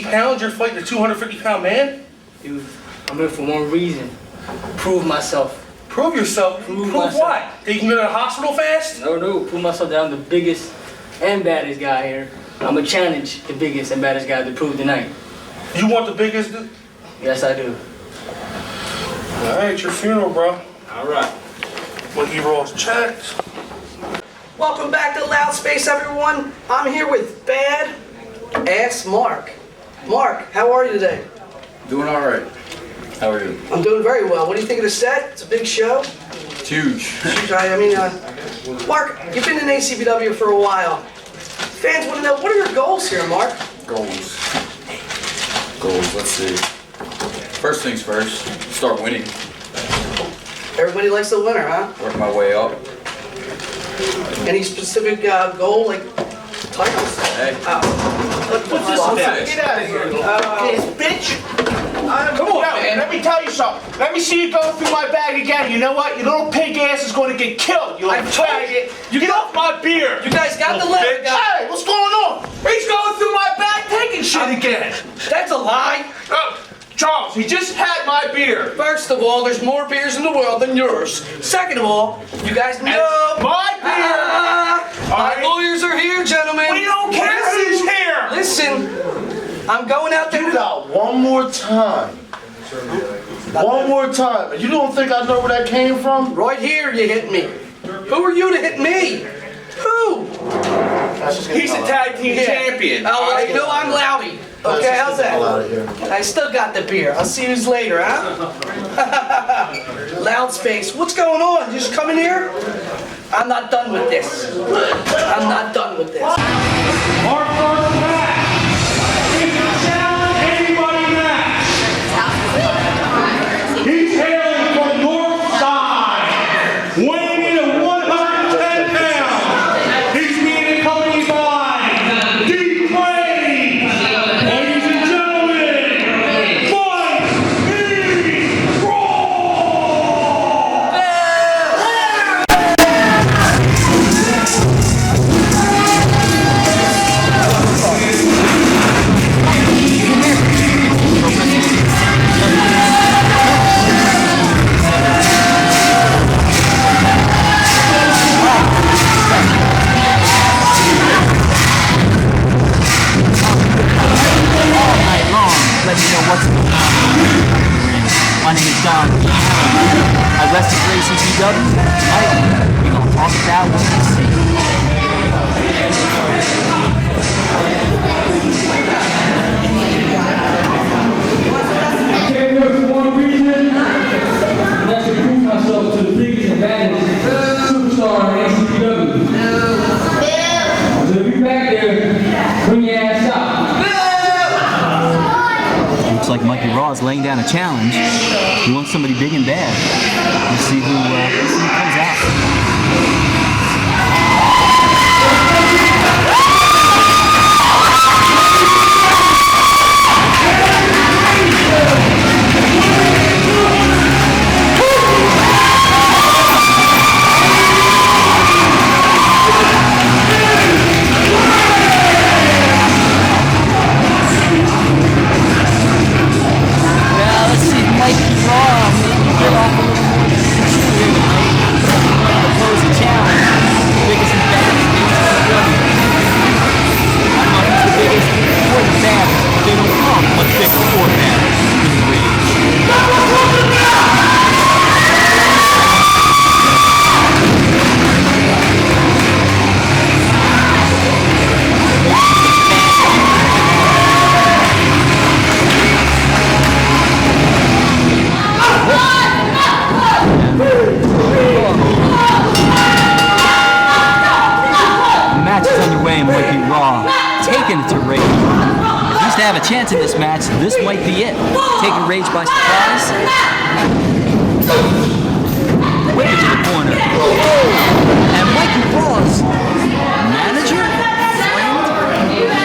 pounds, you're fighting a 250-pound man? Dude, I'm here for one reason. Prove myself. Prove yourself? Prove what? That you can go to the hospital fast? No. Prove myself that I'm the biggest and baddest guy here. I'm gonna challenge the biggest and baddest guy to prove tonight. You want the biggest? Yes, I do. All right, it's your funeral, bro. All right. Mikey Raw's checked. Welcome back to Loud Space, everyone. I'm here with Bad Ass Marc. Marc, how are you today? Doing all right. How are you? I'm doing very well. What do you think of the set? It's a big show. It's huge. Marc, you've been in ACPW for a while. Fans want to know, what are your goals here, Marc? Goals. Let's see. First things first, start winning. Everybody likes the winner, huh? Work my way up. Any specific goal, like titles? Hey. What's this about? Get out of here, bitch. Come on, man. Let me tell you something. Let me see you go through my bag again. You know what? Your little pig ass is going to get killed. You little faggot. You get off my beer. You guys got the letter. Hey, what's going on? He's going through my bag taking shit again. That's a lie. Charles, he just had my beer. First of all, there's more beers in the world than yours. Second of all, you guys know my beer. My lawyers are here, gentlemen. We don't care who's here. Listen, I'm going out there. You got one more time. One more time. You don't think I know where that came from? Right here, you hit me. Who are you to hit me? Who? He's a tag team champion. Oh, you know I'm Loudy. Okay, how's that? I still got the beer. I'll see you later, huh? Loud Space. What's going on? You just coming here? I'm not done with this. I'm not done with this. Our first match is a challenge anybody match. He's hailing from North Side, weighing in at 110 pounds. He's being accompanied by ladies and gentlemen, Mikey let me know what's going on. My name is Don. I wrestle for ACPW. Tonight, we're going to talk about what we see. I came here for one reason, and that's to prove myself to the biggest and baddest superstar in ACPW. So if you're back there, bring your ass out. Looks like Mikey Raw is laying down a challenge. He wants somebody big and bad. Let's see who comes out. Have a chance in this match. This might be it. Taking Rage by surprise. Whip it to the corner. And Mikey Raw's manager? Friend?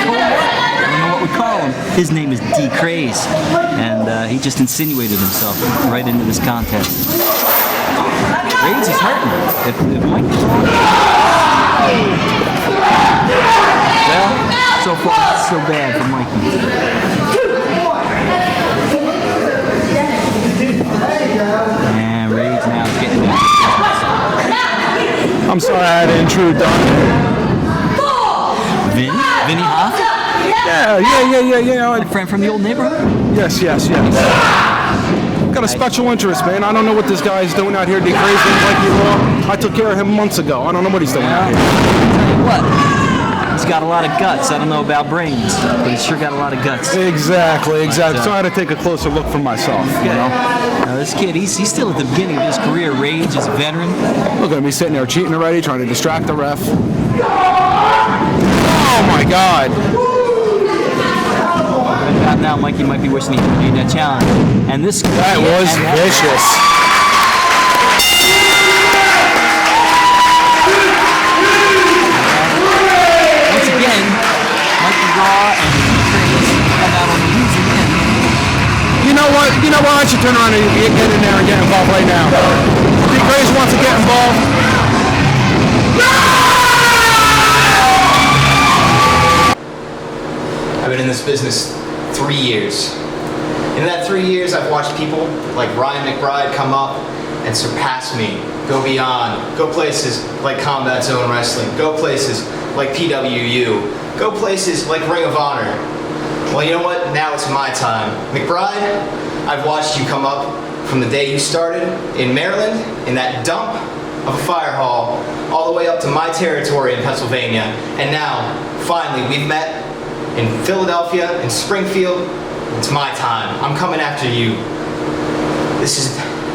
Co-worker? I don't know what we call him. His name is D. Craze. And he just insinuated himself right into this contest. Rage is hurting. If Mikey's wrong. Well, So far, so bad for Mikey. And Rage now is getting back. I'm sorry I had to intrude, Don. Vinny Hoffa? Yeah. A friend from the old neighborhood? Yes. Got a special interest, man. I don't know what this guy is doing out here. Mikey Raw. I took care of him months ago. I don't know what he's doing out here. Tell you what. He's got a lot of guts. I don't know about brains, but he's sure got a lot of guts. Exactly. So I had to take a closer look for myself. You know? Now this kid, he's still at the beginning of his career. Rage is a veteran. Look at me sitting there cheating already, trying to distract the ref. Oh my God. About now, Mikey might be wishing he made that challenge. And this that was vicious. Again, Mikey Raw and Primus come out on the losing end. You know what? I should turn around and get in there and get involved right now. If Grace wants to get involved. I've been in this business 3 years. In that 3 years, I've watched people like Ryan McBride come up and surpass me, go beyond, go places like Combat Zone Wrestling, go places like PWU, go places like Ring of Honor. Well, you know what? Now it's my time. McBride, I've watched you come up from the day you started in Maryland, in that dump of a fire hall, all the way up to my territory in Pennsylvania. And now, finally, we've met in Philadelphia, in Springfield. It's my time. I'm coming after you. This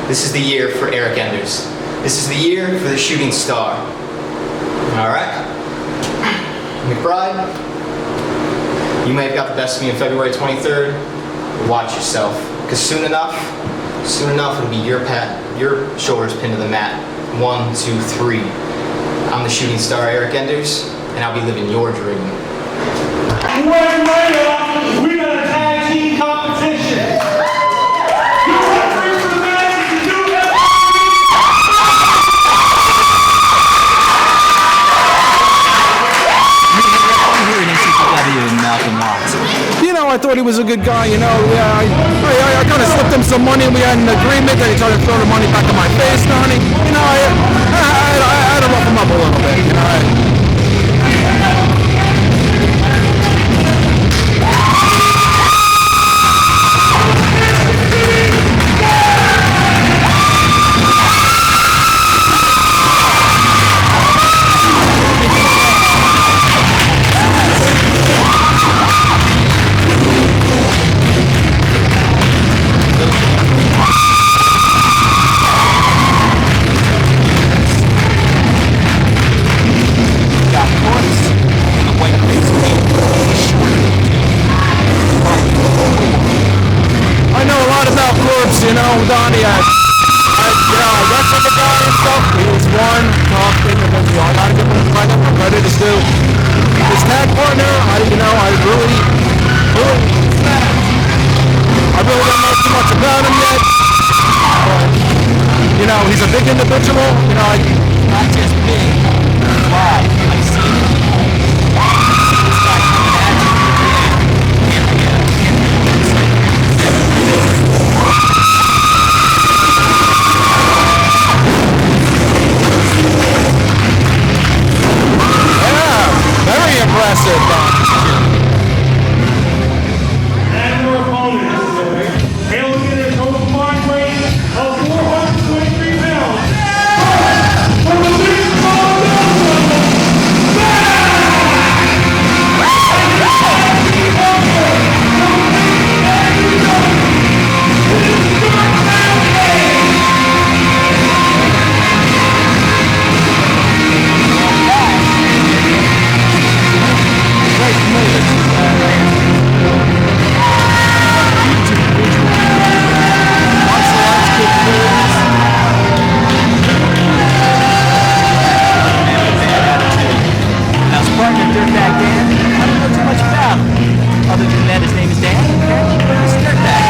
is the year for Eric Enders. This is the year for the shooting star. All right? McBride, you may have got the best of me on February 23rd. Watch yourself, because soon enough, it'll be your shoulders pinned to the mat. 1, 2, 3. I'm the shooting star, Eric Enders, and I'll be living your dream. We got a tag team competition. I thought he was a good guy, you know. Yeah, I kind of slipped him some money and we had an agreement that he tried to throw the money back in my face, Donnie. You know, I had to rough him up a little bit, you know. You know, Donnie, I wrestled the guy and stuff. He was one tough thing, and then I gotta give him credit is due. His tag partner, I really don't know too much about him yet. But, you know, he's a big individual. You know, not just big, wide. I've seen it. This guy coming at you. Very impressive. And your opponents, they'll get a total combined weight of 423 pounds. From the big Now, his partner, Dirtbag Dan, I don't know too much about him. Other than that, his name is Dan. He's Dirtbag.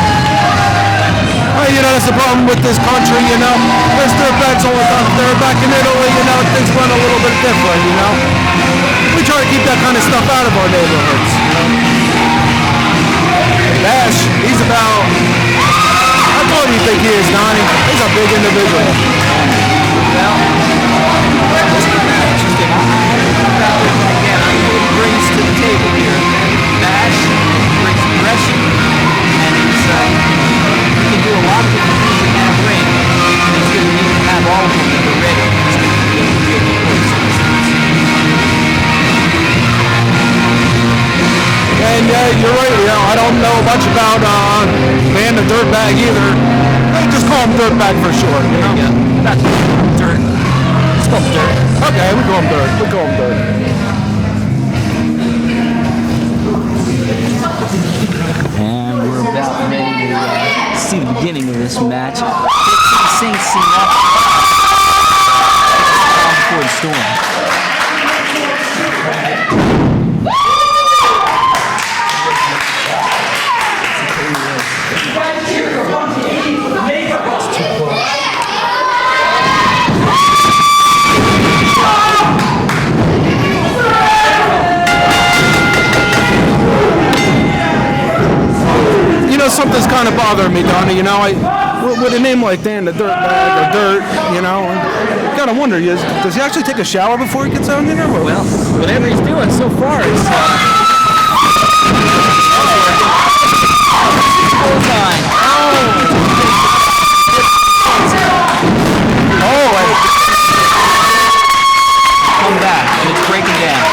Well, you know, that's the problem with this country, you know. There's Dirtbags all the time. They're back in Italy, you know, things run a little bit different, you know. we try to keep that kind of stuff out of our neighborhoods. You know? Bash, he's about. How tall do you think he is, Donnie? He's a big individual. Well, it's interesting. Again, I know what he brings to the table here. Bash brings aggression, and he can do a lot of different things in that ring. And he's going to need to have all of them that they're ready. He's going to be able to get close. And you're right, you know, I don't know much about Van the Dirtbag either. They just call him Dirtbag for short, you know? Yeah, that's Dirt. Let's call him Dirt. Okay, we call him Dirt. We call him Dirt. And we're about ready to see the beginning of this match. Saints see that before the storm. You know, something's kind of bothering me, Donnie. You know, with a name like Dan the Dirtbag or Dirt, you know, I gotta wonder, does he actually take a shower before he gets out here? Well, whatever he's doing so far is fine. Come back, and it's breaking down.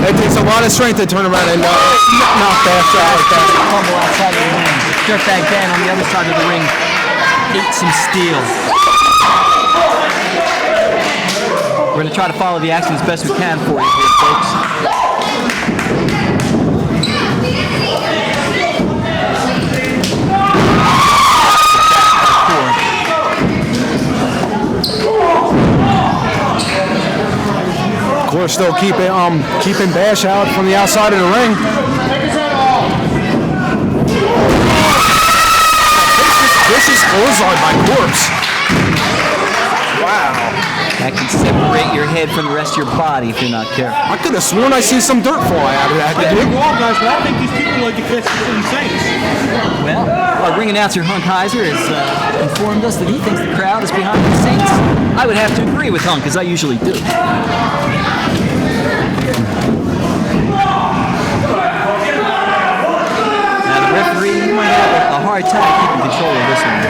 It takes a lot of strength to turn around and knock that shot like that. Fumble outside of the ring. Dirtbag Dan on the other side of the ring ate some steel. We're going to try to follow the action as best we can for you here, folks. Of course, still keeping Bash out from the outside of the ring. This is clothesline by Korpse. Wow. That can separate your head from the rest of your body if you're not careful. I could have sworn I seen some dirt fly out of that. Did you? Well, guys, but I think these people like to catch the Saints. Well, our ring announcer Hunk Heiser has informed us that he thinks the crowd is behind the Saints. I would have to agree with Hunk, as I usually do. Now the referee might have a hard time keeping control of this one.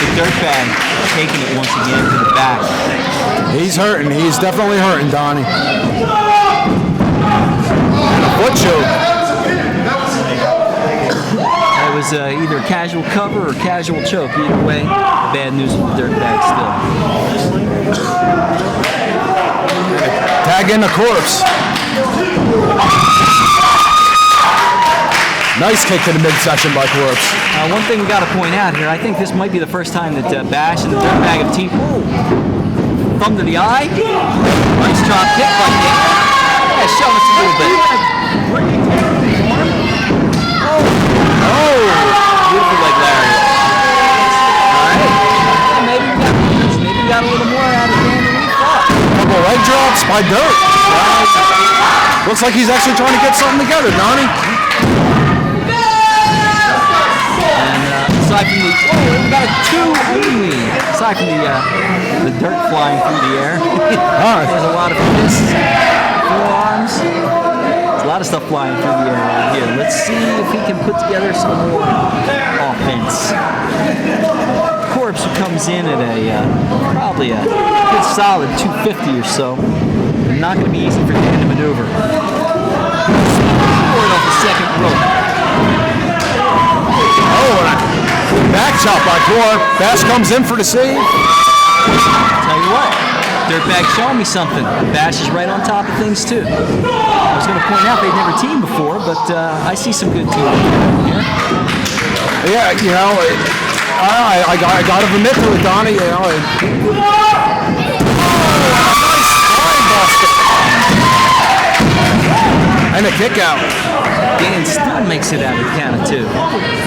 The Dirtbag taking it once again to the back. He's hurting. He's definitely hurting, Donnie. And a foot choke. That was either a casual cover or casual choke. Either way, bad news for the Dirtbag still. Tag in the Korpse. Nice kick to the midsection by Korpse. One thing we got to point out here, I think this might be the first time that Bash and the Dirtbag have teamed. Thumb to the eye. Nice drop kick by Nick. Yeah, show us a little bit. Oh! Beautiful leg lariat. Alright. Maybe we got a little more out of Dan than we thought. Couple leg drops by Dirt. Looks like he's actually trying to get something together, Donnie. Aside from the, we got a 2 only. Aside from the dirt flying through the air. There's a lot of fists, forearms. There's a lot of stuff flying through the air right here. Let's see if he can put together some more offense. Korpse comes in at probably a good solid 250 or so. Not going to be easy for him to maneuver. Forward off the second rope. Back chop by Korpse. Bash comes in for the save. Tell you what, Dirtbag showing me something. Bash is right on top of things too. I was going to point out they've never teamed before, but I see some good teaming here. Yeah, you know, I got to admit to it, Donnie. You know, nice flying basket. And a kick out. Dan still makes it out of the count of 2.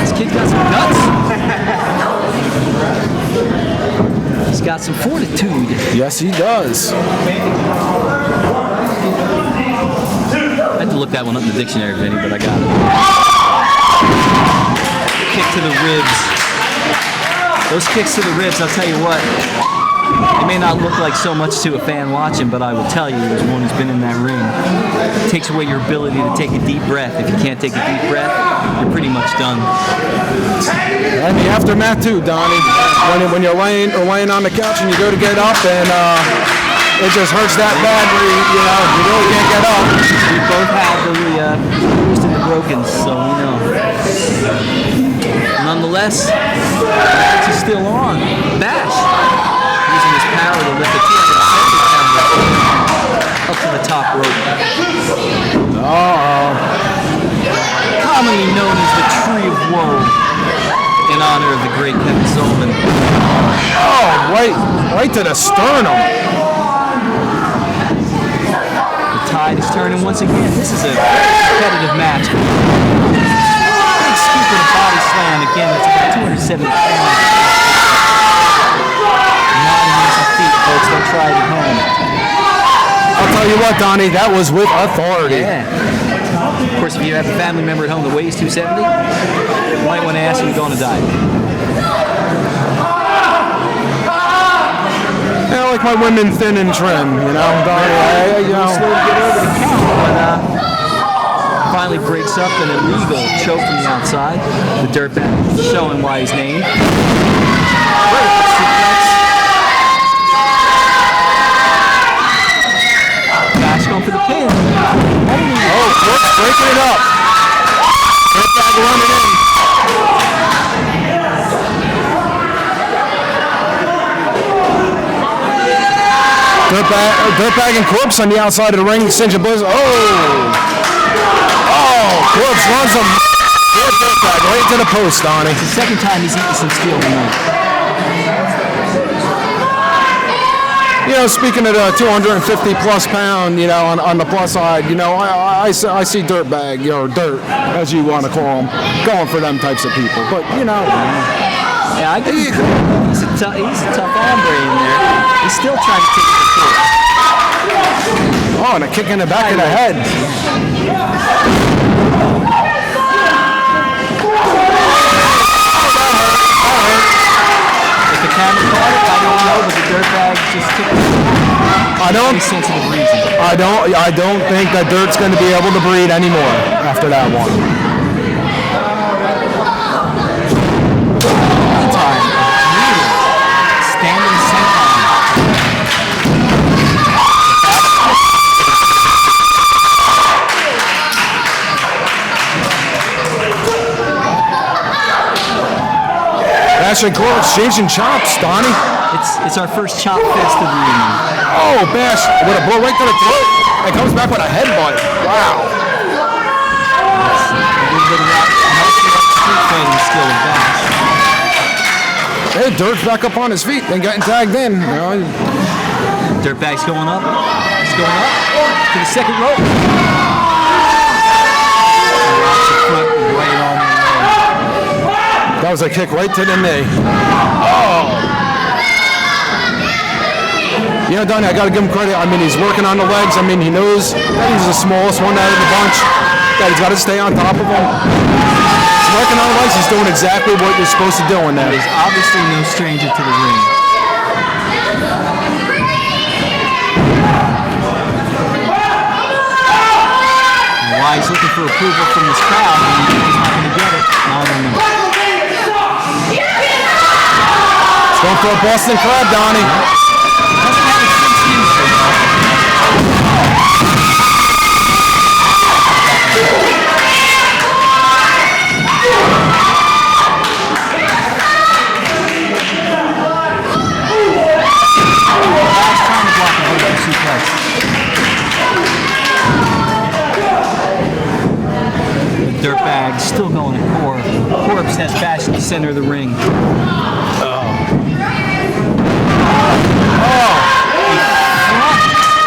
This kid got some guts. got some fortitude. Yes, he does. I had to look that one up in the dictionary, Vinny, but I got it. Kick to the ribs. Those kicks to the ribs, I'll tell you what, it may not look like so much to a fan watching, but I will tell you, as one who's been in that ring, it takes away your ability to take a deep breath. If you can't take a deep breath, you're pretty much done. And the aftermath too, Donnie. When you're laying on the couch and you go to get up and it just hurts that bad where you really can't get up. We both have the bruised and the broken, so we know. Nonetheless, match is still on. Bash using his power to lift the 270 pounder up to the top rope. Commonly known as the Tree of Woe, in honor of the great Kevin Sullivan. Oh, right to the sternum. The tide is turning once again. This is a competitive match. Big scoop and a body slam again. That's about 270 pounds. Not an easy feat, folks. Don't try it at home. I'll tell you what, Donnie, that was with authority. Yeah. Of course, if you have a family member at home that weighs 270, you might want to ask them to go on a diet. Yeah, like my women thin and trim, Donnie. Slow to get over the count, but finally breaks up an illegal choke from the outside. The Dirtbag showing why he's named. Vertical suplex. Bash going for the pin. Korpse breaking it up. Dirtbag running in. Dirtbag and Korpse on the outside of the ring, cinch a blizzard. Korpse runs him. Dirtbag right to the post, Donnie. It's the second time he's eaten some steel tonight. Speaking of the 250 plus pound, on the plus side, I see Dirtbag, or Dirt, as you want to call him, going for them types of people. But, Yeah, I think he's a tough hombre in there. He's still trying to take it to court. Oh, and a kick in the back of the head. If the camera caught it, I don't know, but the Dirtbag just took it. Sensitive reason. I don't think that Dirt's going to be able to breathe anymore after that one. Meantime, standing senton. Bash and Korpse exchanging chops, Donnie. It's our first chop fest of the evening. Oh, Bash with a blow right to the throat. And comes back with a headbutt. Wow. A little bit of that street fighting skill of Bash. Hey, Dirt's back up on his feet and getting tagged in. Dirtbag's going up. He's going up to the second rope. Right on the leg. That was a kick right to the knee. Oh. Donnie, I got to give him credit. I mean, he's working on the legs. I mean, he knows that he's the smallest one out of the bunch. That he's got to stay on top of him. He's working on the legs. He's doing exactly what you're supposed to do in that. He's obviously no stranger to the ring. And why he's looking for approval from this crowd, and he's not going to get it. I don't know. He's going for a Boston Crab, Donnie. Dirtbag still going to core. Korpse has Bash in the center of the ring.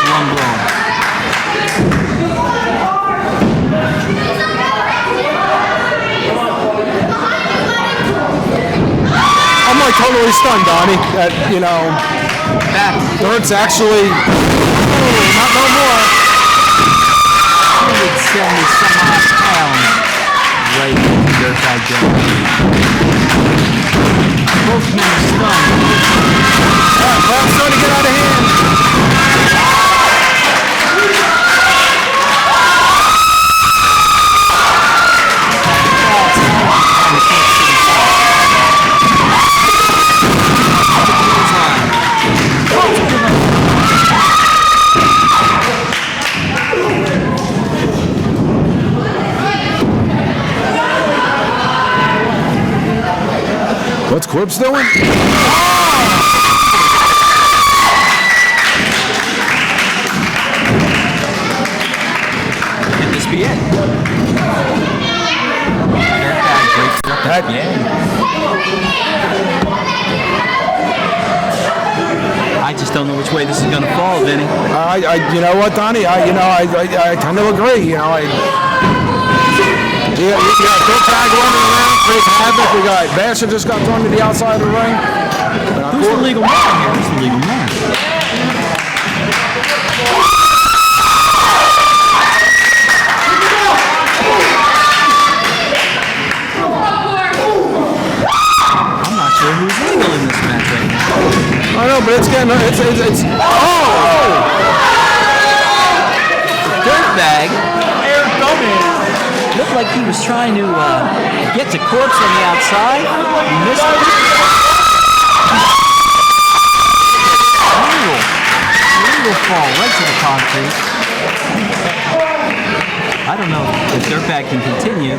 One blow. I'm like totally stunned, Donnie, that, you know, Dirt's actually, not no more. 170 some odd pounds right in the Dirtbag Gemini. Both men are stunned. Well, it's starting to get out of hand. What's Korpse doing? Could this be it? Dirtbag breaks up That, I just don't know which way this is going to fall, Vinny. you know what, Donnie? I kind of agree. You know, we got Dirtbag running around, creating havoc. We got Basher just got thrown to the outside of the ring. Who's the legal man here? Who's the legal man? I'm not sure who's legal in this match right now. I know, but it's getting, it's, Dirtbag looked like he was trying to get to Korpse on the outside. He missed it. Legal fall right to the concrete. I don't know if Dirtbag can continue.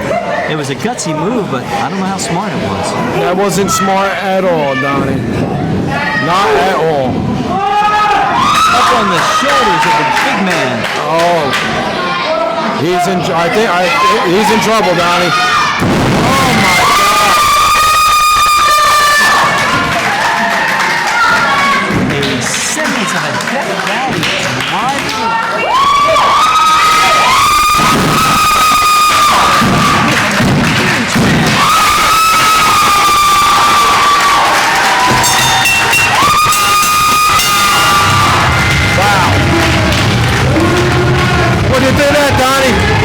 It was a gutsy move, but I don't know how smart it was. that wasn't smart at all, Donnie. Not at all. Up on the shoulders of the big man. Oh. He's in trouble, Donnie. Oh my God! A semblance of a death valley live. Wow! What do you think of that, Donnie?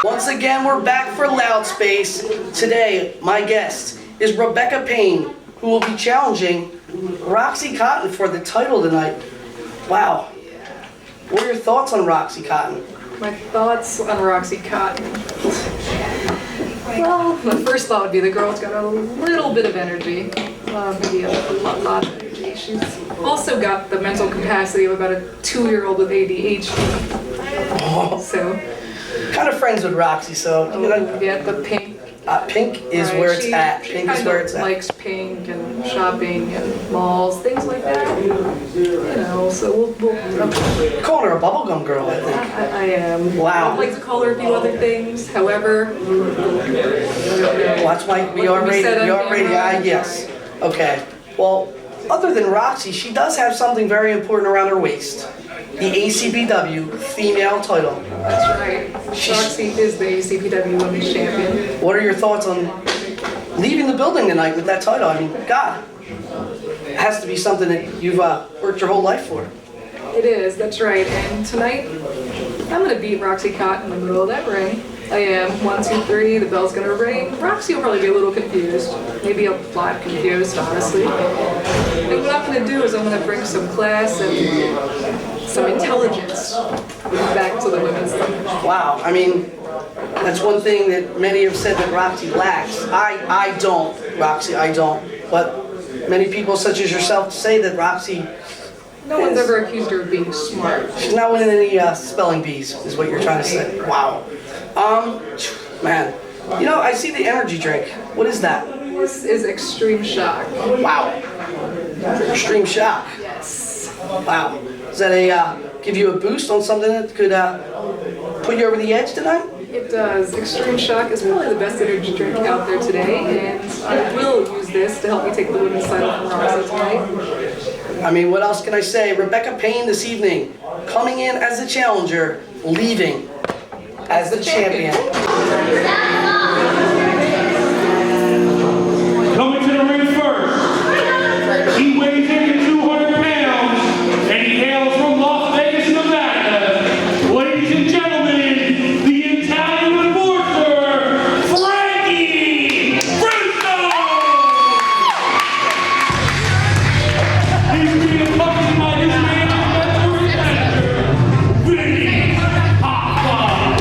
Once again, we're back for Loud Space. Today, my guest is Rebecca Payne, who will be challenging Roxie Cotton for the title tonight. Wow. What are your thoughts on Roxie Cotton? My thoughts on Roxie Cotton. Well, my first thought would be the girl's got a little bit of energy. Maybe a lot of energy. She's also got the mental capacity of about a 2-year-old with ADHD. So, kind of friends with Roxie, so you know. Yeah, the pink. Pink is Right, where it's she- at. she Pink is kind where of it's at. likes pink and shopping and malls, things like that. You know, so we'll Calling her a bubblegum girl, I think. I am. Wow. I'd like to call her a few other things, however. Watch my, we are rated, yes. Okay, well, other than Roxie, she does have something very important around her waist. The ACPW female title. That's right. Roxie is the ACPW Women's Champion. What are your thoughts on leaving the building tonight with that title? I mean, God, it has to be something that you've worked your whole life for. It is, that's right. And tonight, I'm going to beat Roxie Cott in the middle of that ring. I am. 1, 2, 3, the bell's going to ring. Roxie will probably be a little confused. Maybe a lot confused, honestly. And what I'm going to do is I'm going to bring some class and some intelligence back to the women's thing. Wow, I mean, that's one thing that many have said that Roxie lacks. I don't, Roxie, I don't. But many people such as yourself say that Roxie... No one's ever accused her of being smart. She's not winning any spelling bees, is what you're trying to say. Wow. Man, you know, I see the energy drink. What is that? This is Extreme Shock. Wow. Extreme Shock. Yes. Wow. Does that give you a boost on something that could put you over the edge tonight? It does. Extreme Shock is probably the best energy drink out there today, and I will use this to help me take the women's title from Roxie tonight. I mean, what else can I say? Rebecca Payne this evening, coming in as the challenger, leaving as the champion. Coming to the ring first, he weighs in at 200 pounds, and he hails from Las Vegas, Nevada. Ladies and gentlemen, the Italian enforcer, Franky! Frizzo! He's being accompanied by his manager, Vinny, Hoffa.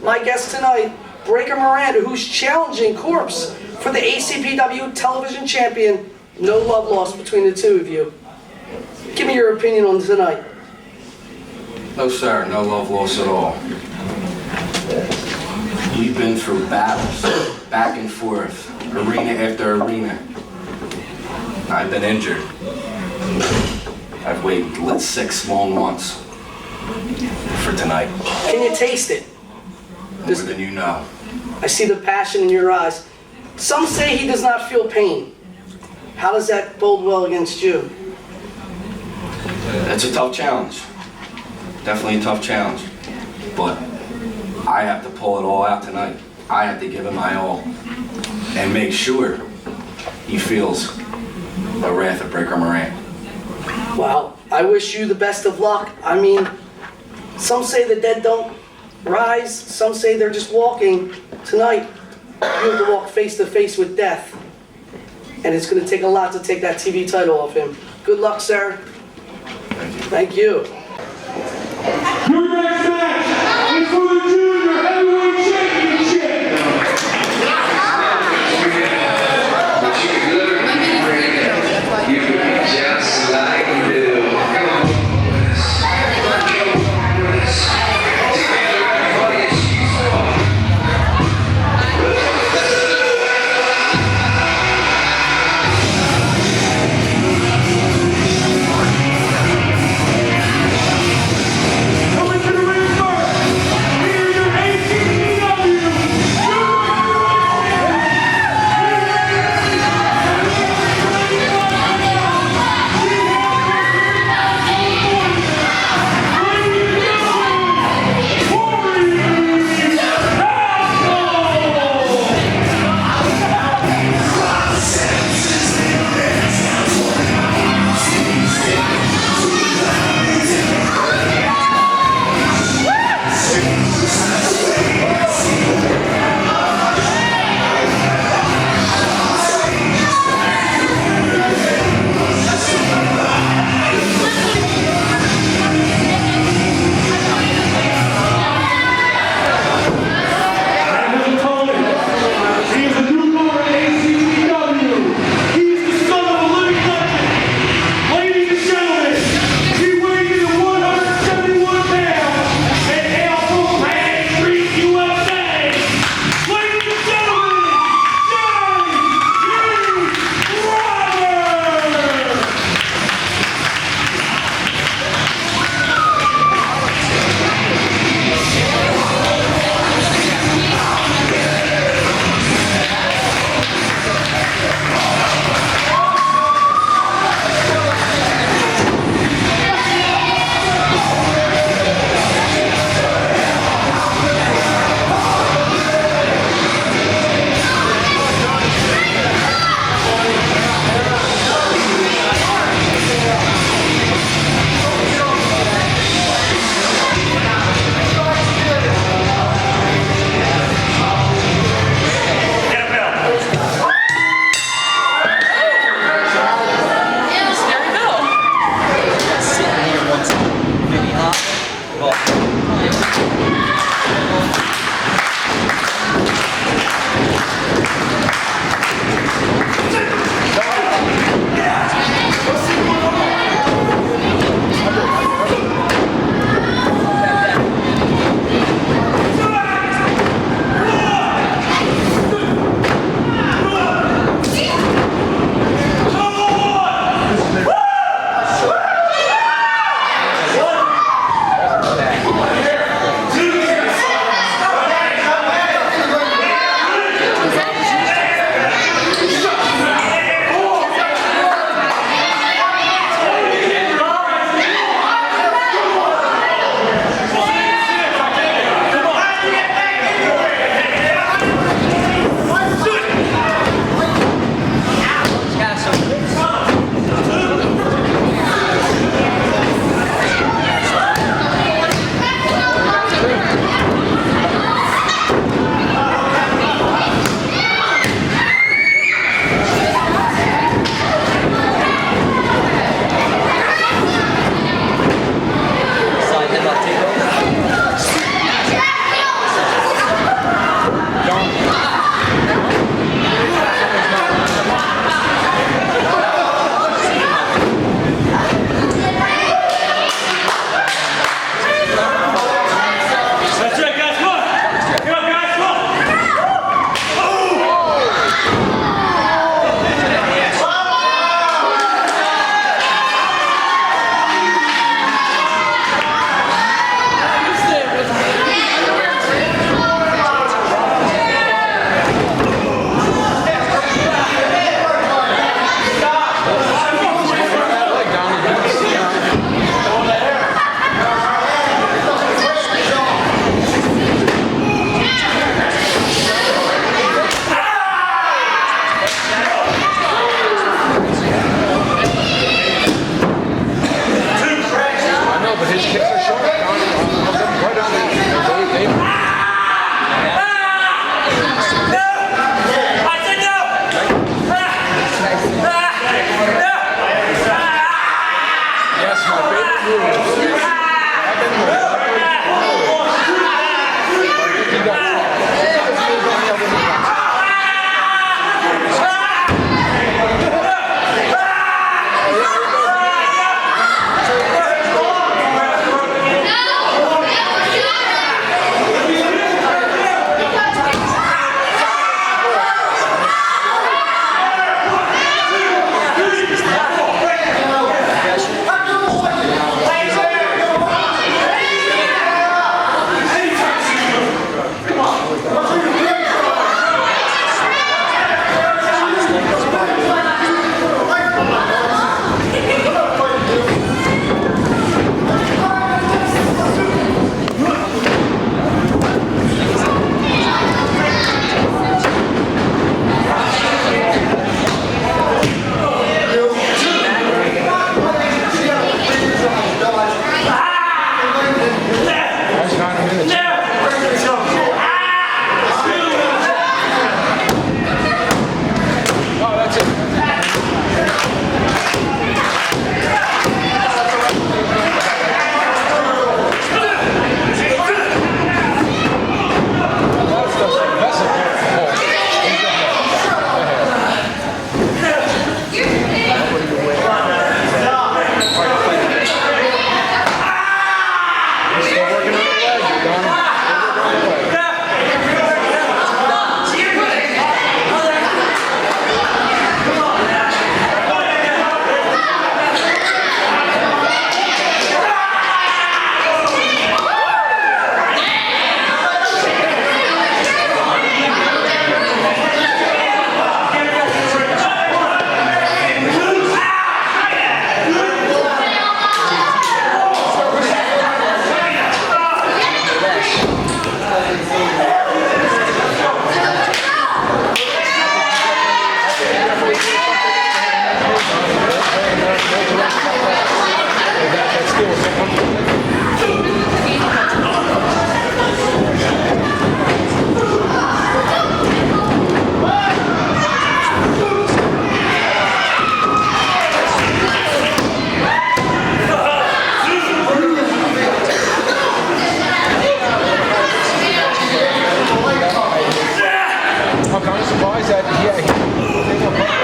My guest tonight, Breaker Miranda, who's challenging Korpse for the ACPW Television Champion. No love lost between the two of you. Give me your opinion on tonight. No, sir. No love lost at all. We've been through battles, back and forth, arena after arena. I've been injured. I've waited 6 long months for tonight. Can you taste it? More than you know. I see the passion in your eyes. Some say he does not feel pain. How does that bode well against you? It's a tough challenge. Definitely a tough challenge. But I have to pull it all out tonight. I have to give it my all and make sure he feels the wrath of Breaker Moran. Well, I wish you the best of luck. I mean, some say the dead don't rise. Some say they're just walking. Tonight, you have to walk face to face with death. And it's going to take a lot to take that TV title off him. Good luck, sir. Thank you. Your next match is for the Junior Heavyweight Championship. You just like you. Coming to the ring first. said, yeah, still looking around.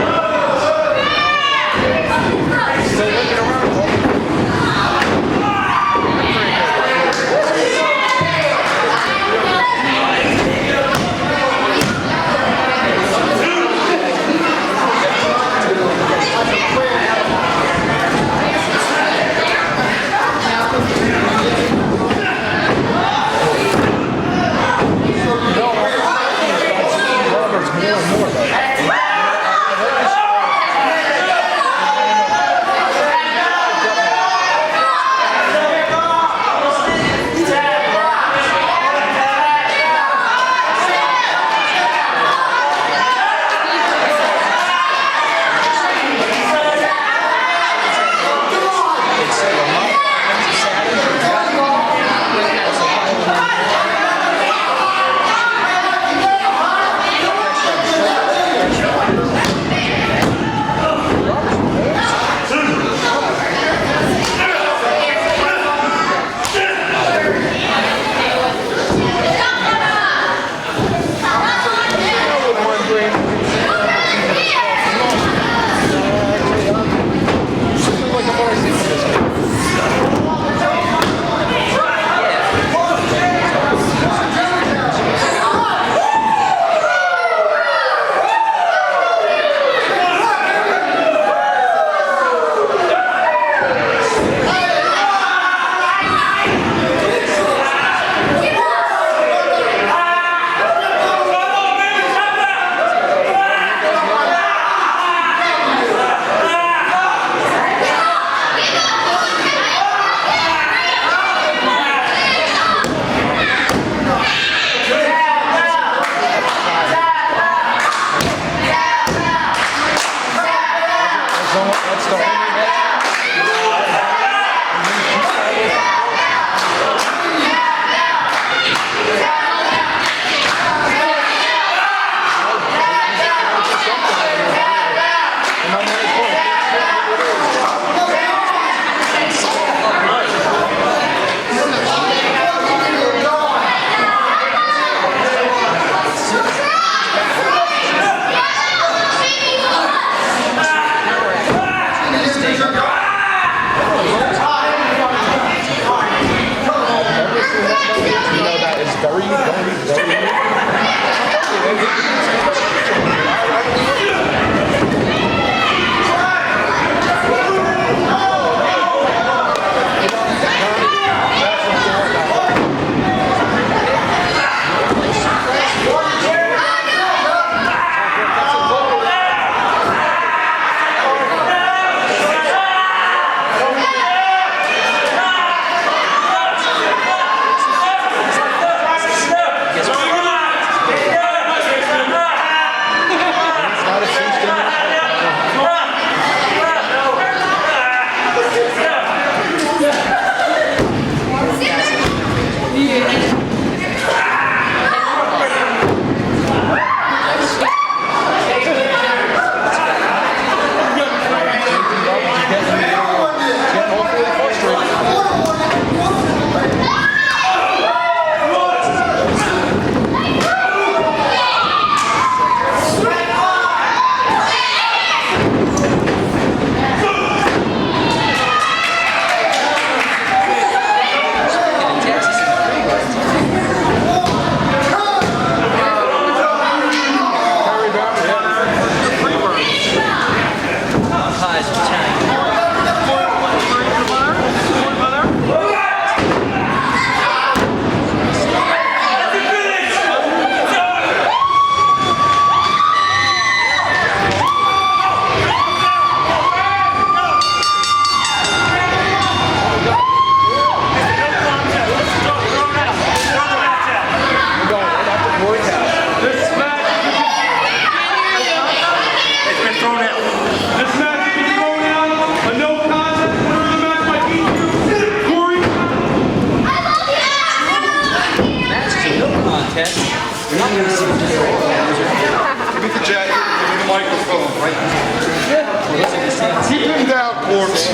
Keep him down, Korpse.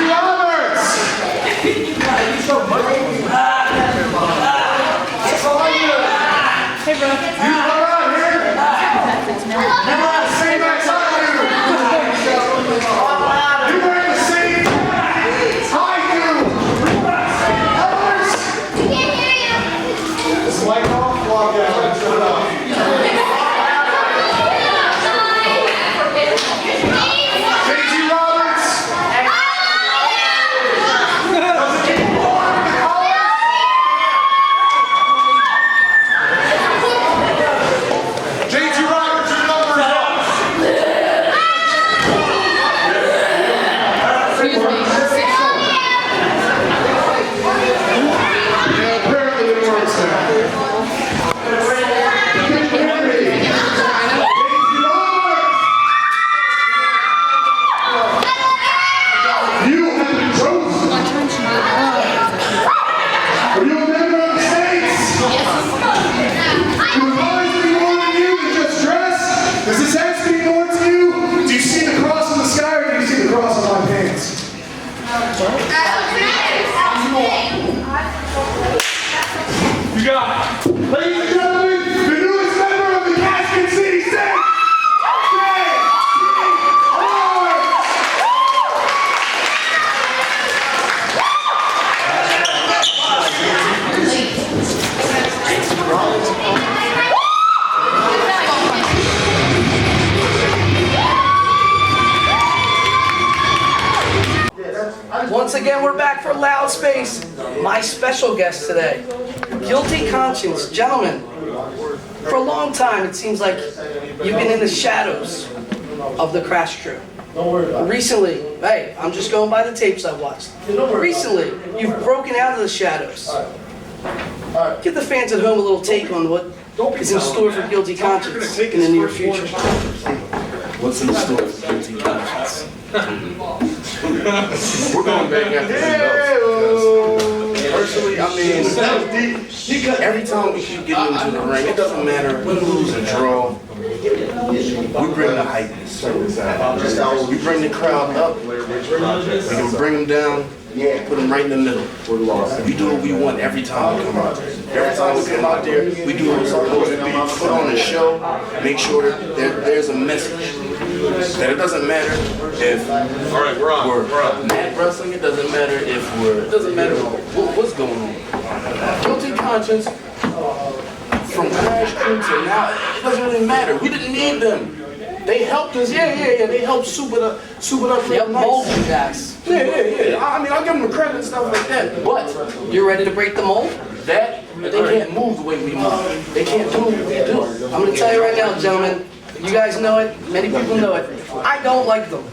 Roberts! you got? Ladies and gentlemen, the newest member of the Kasket City Six. Once again, we're back for Loud Space. My special guest today, Guilty Conscience. Gentlemen, for a long time it seems like you've been in the shadows of the Crash Crew. Recently, hey, I'm just going by the tapes I've watched. Recently, you've broken out of the shadows. Give the fans at home a little take on what is in store for Guilty Conscience in the near future. What's in store for Guilty Conscience? We're going back after personally, I mean, every time we keep getting into the ring, it doesn't matter win, lose, or draw. We bring the hypeness. We bring the crowd up. We can bring them down, put them right in the middle. We do what we want every time we come out there. Every time we come out there, we do what we're supposed to be. Put on a show, make sure that there's a message. That it doesn't matter if we're mad wrestling, it doesn't matter if it doesn't matter what's going on. Guilty Conscience, from Crash Crew to now, it doesn't really matter. We didn't need them. They helped us, they helped soup it up real nice. You guys. Yeah. I mean, I'll give them the credit and stuff like that, but you're ready to break the mold? They can't move the way we move. They can't do what we do. I'm going to tell you right now, gentlemen, you guys know it, many people know it. I don't like them.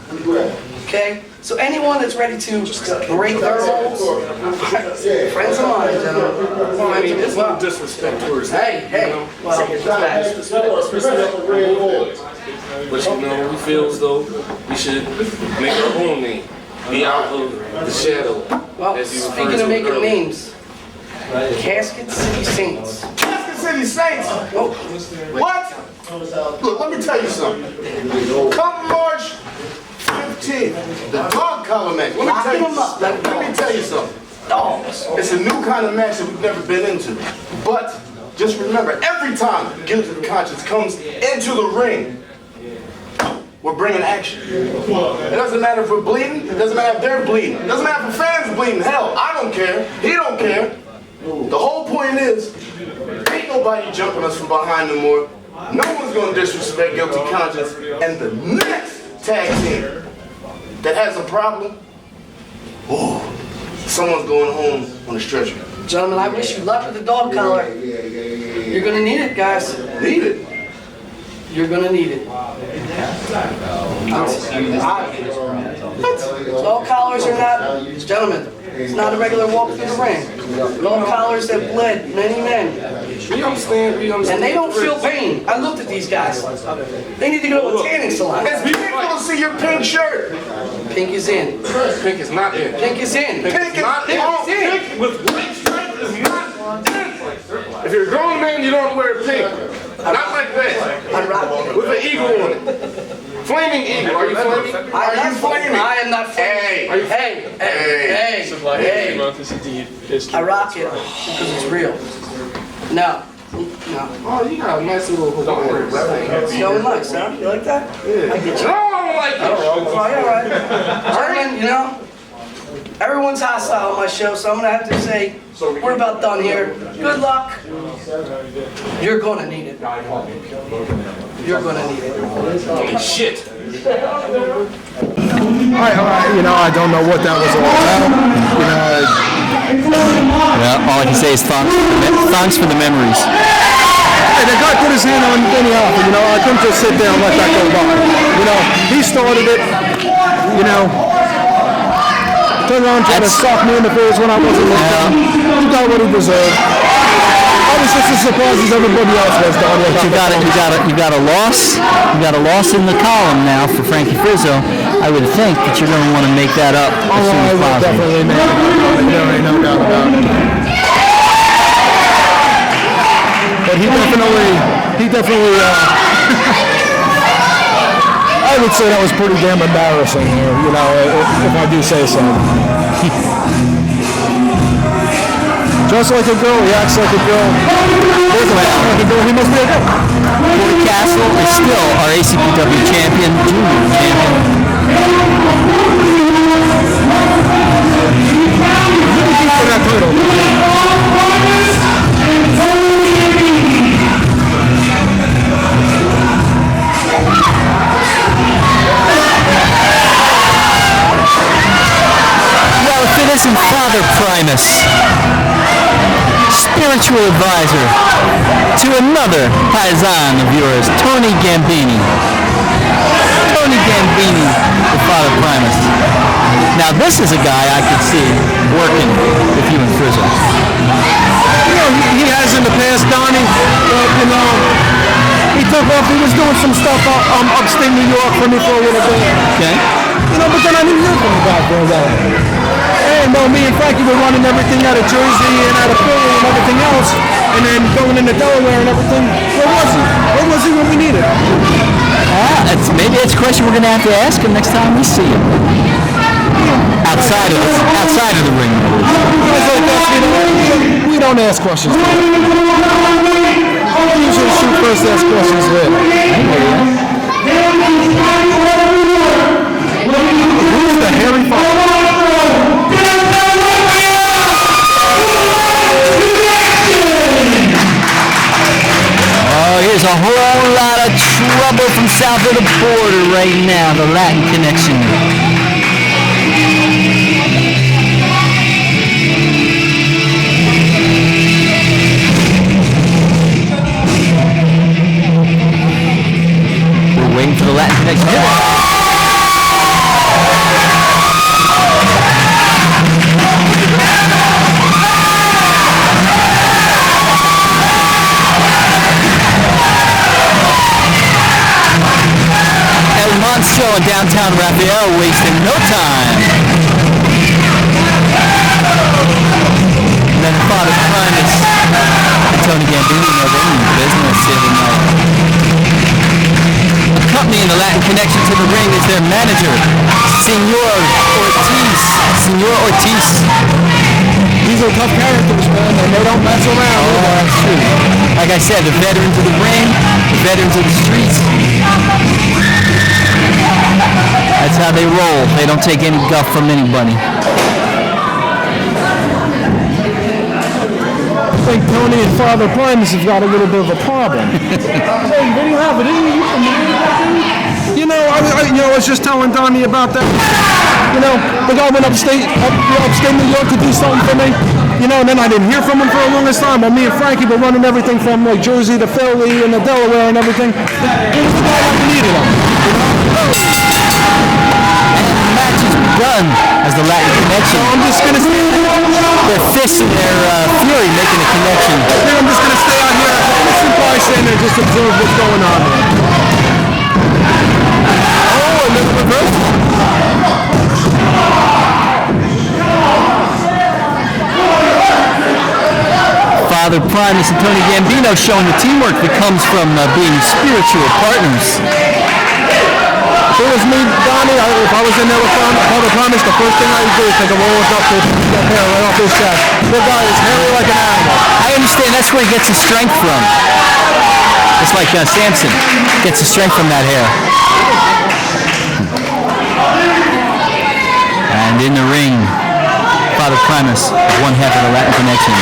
Okay? So anyone that's ready to break their molds, friends of mine, gentlemen. I mean, there's no disrespect towards that. Hey, well, But you know, we feel as though we should make our own name. Be out of the shadow. Well, as you speaking of making names, Kasket City Saints. Kasket City Saints? What? Look, let me tell you something. Come March 15th, the dog collar match. Let me tell you something. Dogs. It's a new kind of match that we've never been into. But just remember, every time Guilty Conscience comes into the ring, we're bringing action. It doesn't matter if we're bleeding. It doesn't matter if they're bleeding. It doesn't matter if the fans are bleeding. Hell, I don't care. He don't care. The whole point is, ain't nobody jumping us from behind no more. No one's going to disrespect Guilty Conscience. And the next tag team that has a problem, someone's going home on a stretcher. Gentlemen, I wish you luck with the dog collar. You're going to need it, guys. Need it? You're going to need it. Dog collars are not, gentlemen, it's not a regular walk through the ring. Dog collars have bled many men. We understand. And they don't feel pain. I looked at these guys. They need to go to a tanning salon. It's beautiful to see your pink shirt. Pink is in. Pink is not in. Pink is in. Pink is not in. Pink with white stripes is not in. If you're a grown man, you don't wear pink. Not like that. With an eagle on it. Flaming eagle. Are you flaming? Are you flaming? I am not flaming. Hey. I rock it because it's real. No. Oh, you got a nice little Hawaiian. It's going nice, huh? You like that? Yeah. I get you. No, I don't like it. All right. Gentlemen, you know, everyone's hostile on my show, so I'm going to have to say, we're about done here. Good luck. You're going to need it. You're going to need it. Shit. I don't know what that was all about. All I can say is thanks for the memories. Hey, the guy put his hand on Vinny Hoffa, I couldn't just sit there and let that go by. He started it, turned around trying to sock me in the face when I wasn't looking. He got what he deserved. I was just as surprised as everybody else was down there. You got a loss. You got a loss in the column now for Franky Frizzo. I would think that you're going to want to make that up as soon as possible. Definitely make it up. There ain't no doubt about it. But he definitely. I would say that was pretty damn embarrassing, if I do say so. Just like a girl, he acts like a girl. Like a girl, he must be a girl. Cory Kastle is still our ACPW champion, junior champion. Really deep for that title. Well, if it isn't Father Primus, spiritual advisor to another paisan of yours, Tony Gambini. Tony Gambini, the Father Primus. Now this is a guy I could see working with you and Frizzo. You know, he has in the past, Donnie, you know, he took off, he was doing some stuff upstate New York for me for a little bit. Okay. You know, but then I didn't hear from the guy for a while. And me and Franky were running everything out of Jersey and out of Philly and everything else, and then going into Delaware and everything. Where was he? Where was he when we needed him? Maybe that's a question we're going to have to ask him next time we see him. Outside of the ring. Guys like us, you know, we don't ask questions. We usually shoot first, ask questions later. Who's the hairy father? Oh, here's a whole lot of trouble from south of the border right now, the Latin connection. We're waiting for the Latin connection. Monstro in downtown Raphael wasting no time. And then Father Primus and Tony Gambini know they're in business here tonight. Accompanying the Latin connection to the ring is their manager, Senor Ortiz. These are tough characters, man, and they don't mess around. Oh, that's true. Like I said, the veterans of the ring, the veterans of the streets. That's how they roll. They don't take any guff from anybody. I think Tony and Father Primus have got a little bit of a problem. Hey, Vinny, have it. You know, I was just telling Donnie about that. You know, the guy went upstate New York to do something for me. You know, and then I didn't hear from him for a longest time. Well, me and Franky were running everything from like Jersey to Philly and to Delaware and everything. He was the guy that we needed him. And the match is begun as the Latin connection. So I'm just going to say their fists and their fury making a connection. I'm just going to stay out here. I'm just going to stand there and just observe what's going on here. Oh, and then the reverse. Father Primus and Tony Gambino showing the teamwork that comes from being spiritual partners. If it was me, Donnie, if I was in there with Father Primus, the first thing I would do is take a roll up to that hair right off his chest. The guy is hairy like an animal. I understand that's where he gets his strength from. It's like Samson gets his strength from that hair. And in the ring, Father Primus, one half of the Latin connection.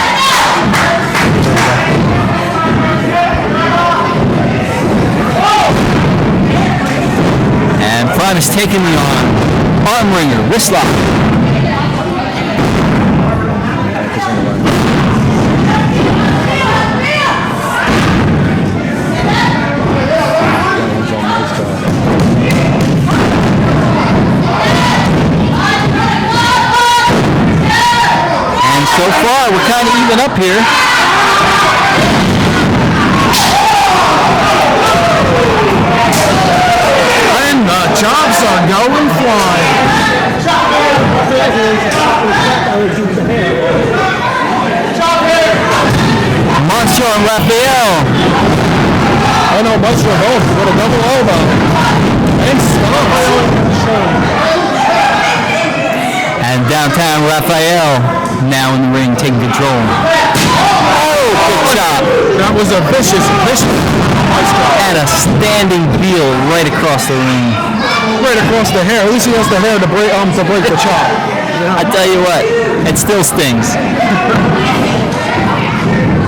And Primus taking the arm wringer, wrist lock. And so far, we're kind of even up here. And the chops are going flying. Monstro and Raphael. I know Monstro both with a double elbow. And And downtown Raphael now in the ring taking control. That was a vicious. And a standing deal right across the ring. Right across the hair. At least he has the hair to break the chop. I tell you what, it still stings.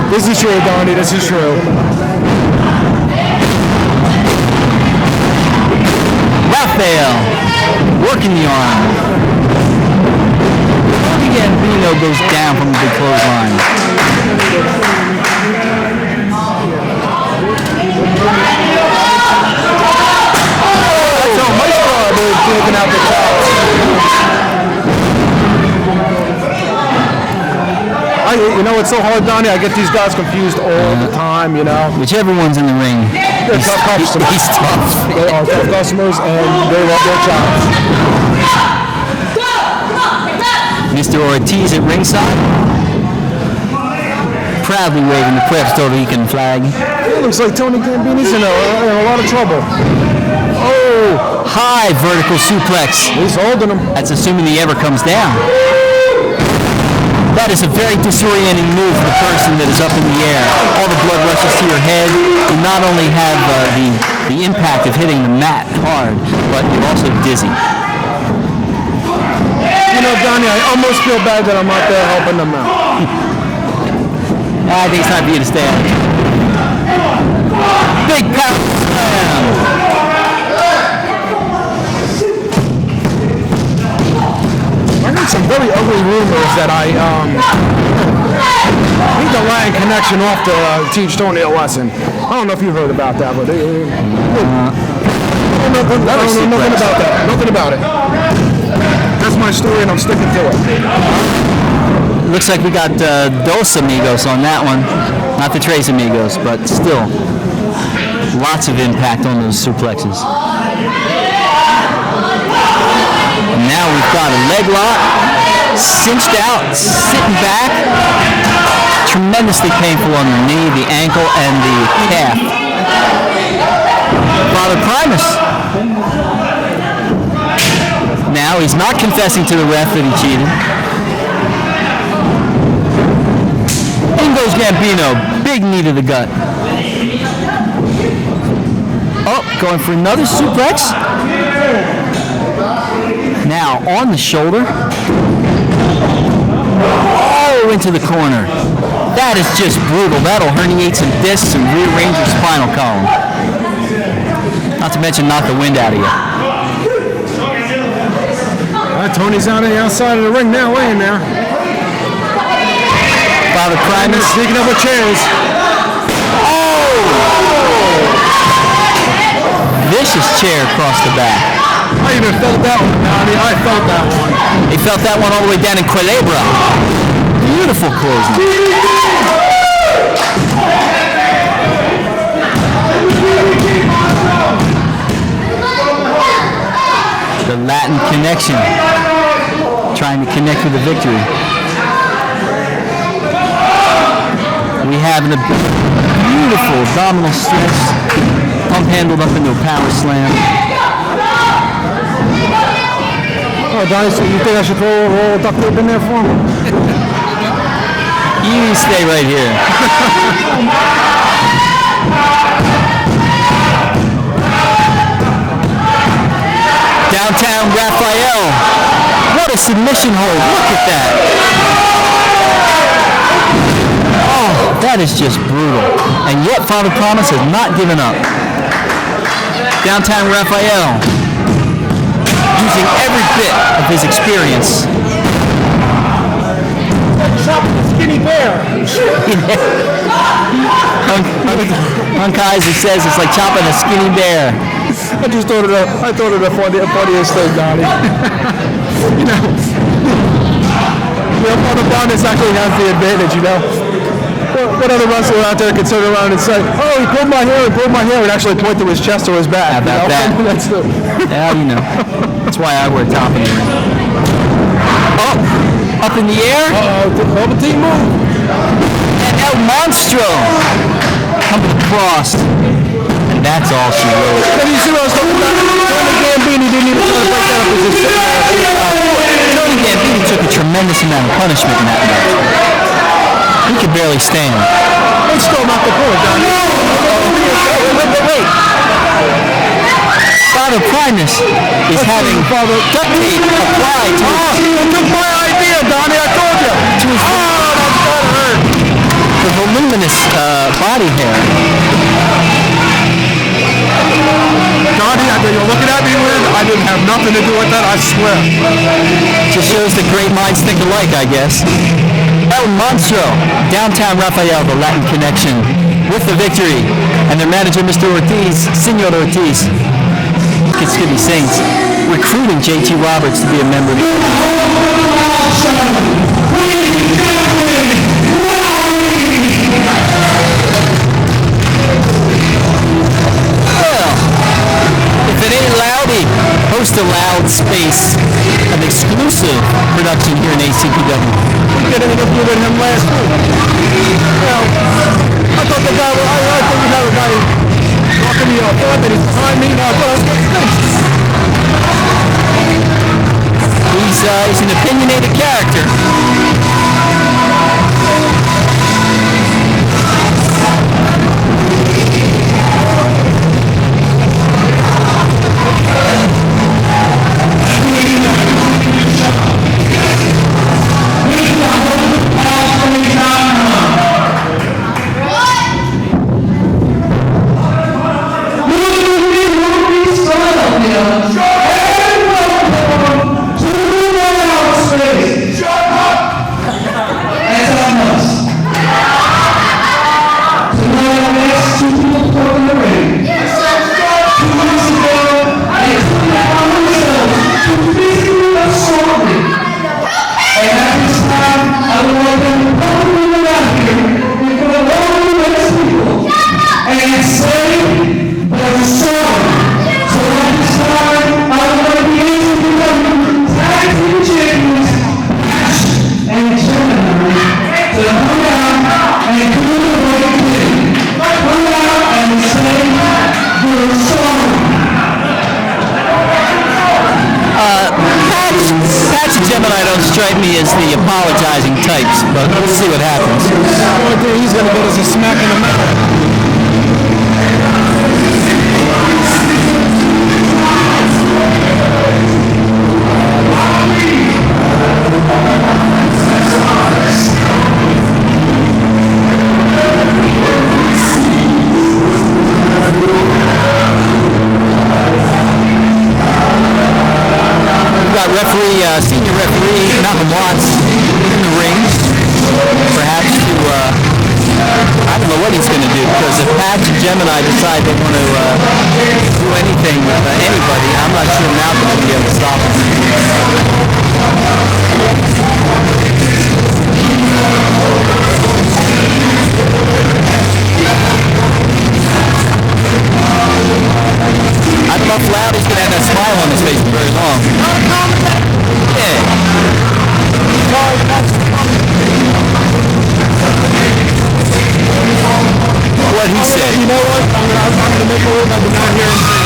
This is true, Donnie. This is true. Raphael working the arm. Gambino goes down from the big clothesline. So Monstro is taking out the chops. You know, it's so hard, Donnie. I get these guys confused all the time, you know. Whichever one's in the ring, They're tough customers. he's tough. They are tough customers, and they love their chops. Mr. Ortiz at ringside, proudly waving the Puerto Rican flag. It looks like Tony Gambini's in a lot of trouble. Oh, high vertical suplex. He's holding him. That's assuming he ever comes down. That is a very disorienting move for the person that is up in the air. All the blood rushes to your head. You not only have the impact of hitting the mat hard, but you're also dizzy. You know, Donnie, I almost feel bad that I'm out there helping them out. I think it's time for you to stay out. Big power slam. I heard some very ugly rumors that I need the Lion connection off to teach Tony a lesson. I don't know if you heard about that, but I don't know nothing about that. Nothing about it. That's my story, and I'm sticking to it. Looks like we got Dos Amigos on that one. Not the Tres Amigos, but still. Lots of impact on those suplexes. And now we've got a leg lock. Cinched out, sitting back. Tremendously painful on the knee, the ankle, and the calf. Father Primus. Now he's not confessing to the ref that he cheated. In goes Gambino, big knee to the gut. Oh, going for another suplex. Now on the shoulder. Oh, into the corner. That is just brutal. That'll herniate some discs and rearrange your spinal column. Not to mention knock the wind out of you. Tony's out on the outside of the ring now, laying there. Father Primus sneaking up with chairs. Oh! Vicious chair across the back. I even felt that one, Donnie. I felt that one. He felt that one all the way down in Culebra. Beautiful closing. The Latin connection. Trying to connect with the victory. We have a beautiful abdominal stretch. Pump handled up into a power slam. Oh, Donnie, so you think I should throw a roll of duct tape in there for him? You stay right here. Downtown Raphael. What a submission hold. Look at that. Oh, that is just brutal. And yet Father Primus has not given up. Downtown Raphael. Using every bit of his experience. Skinny bear. Hunk Kaiser says it's like chopping a skinny bear. I thought it the funniest thing, Donnie. You know, Father Primus actually has the advantage, you know. What other wrestler out there could turn around and say, oh, he pulled my hair, and actually point to his chest or his back? How about that? Yeah, you know. That's why I wear top in the ring. Oh, up in the air. Double team move. And El Monstro coming across. And that's all she wrote. You see what I was talking about? Tony Gambini didn't even try to break that up as his Tony Gambini took a tremendous amount of punishment in that match. He could barely stand. It's still not the point, Donnie. Wait. Father Primus is having duct tape applied to took my idea, Donnie. I told you. That hurt. the voluminous body hair. Donnie, you're looking at me weird. I didn't have nothing to do with that, I swear. Just shows that great minds think alike, I guess. El Monstro, downtown Raphael, the Latin connection, with the victory. And their manager, Mr. Ortiz, Senor Ortiz, Kasket Saints, recruiting JT Roberts to be a member of the If it ain't Loudy, host a Loud Space, an exclusive production here in ACPW. We did an interview with him last week. Well, I thought the guy, I think we had a guy talking to you up there, that he's behind me, now I thought I was going to finish. He's an opinionated character. Gemini don't strike me as the apologizing types, but we'll see what happens. He's going to get us a smack in the mouth. Senior referee Malcolm Watts in the ring, perhaps to, I don't know what he's going to do, because if Patch and Gemini decide they want to do anything with anybody, I'm not sure Malcolm will be able to stop them. I don't know if Loudy's going to have that smile on his face for very long. What he said. You know what? I'm going to make a move. I've been out here and say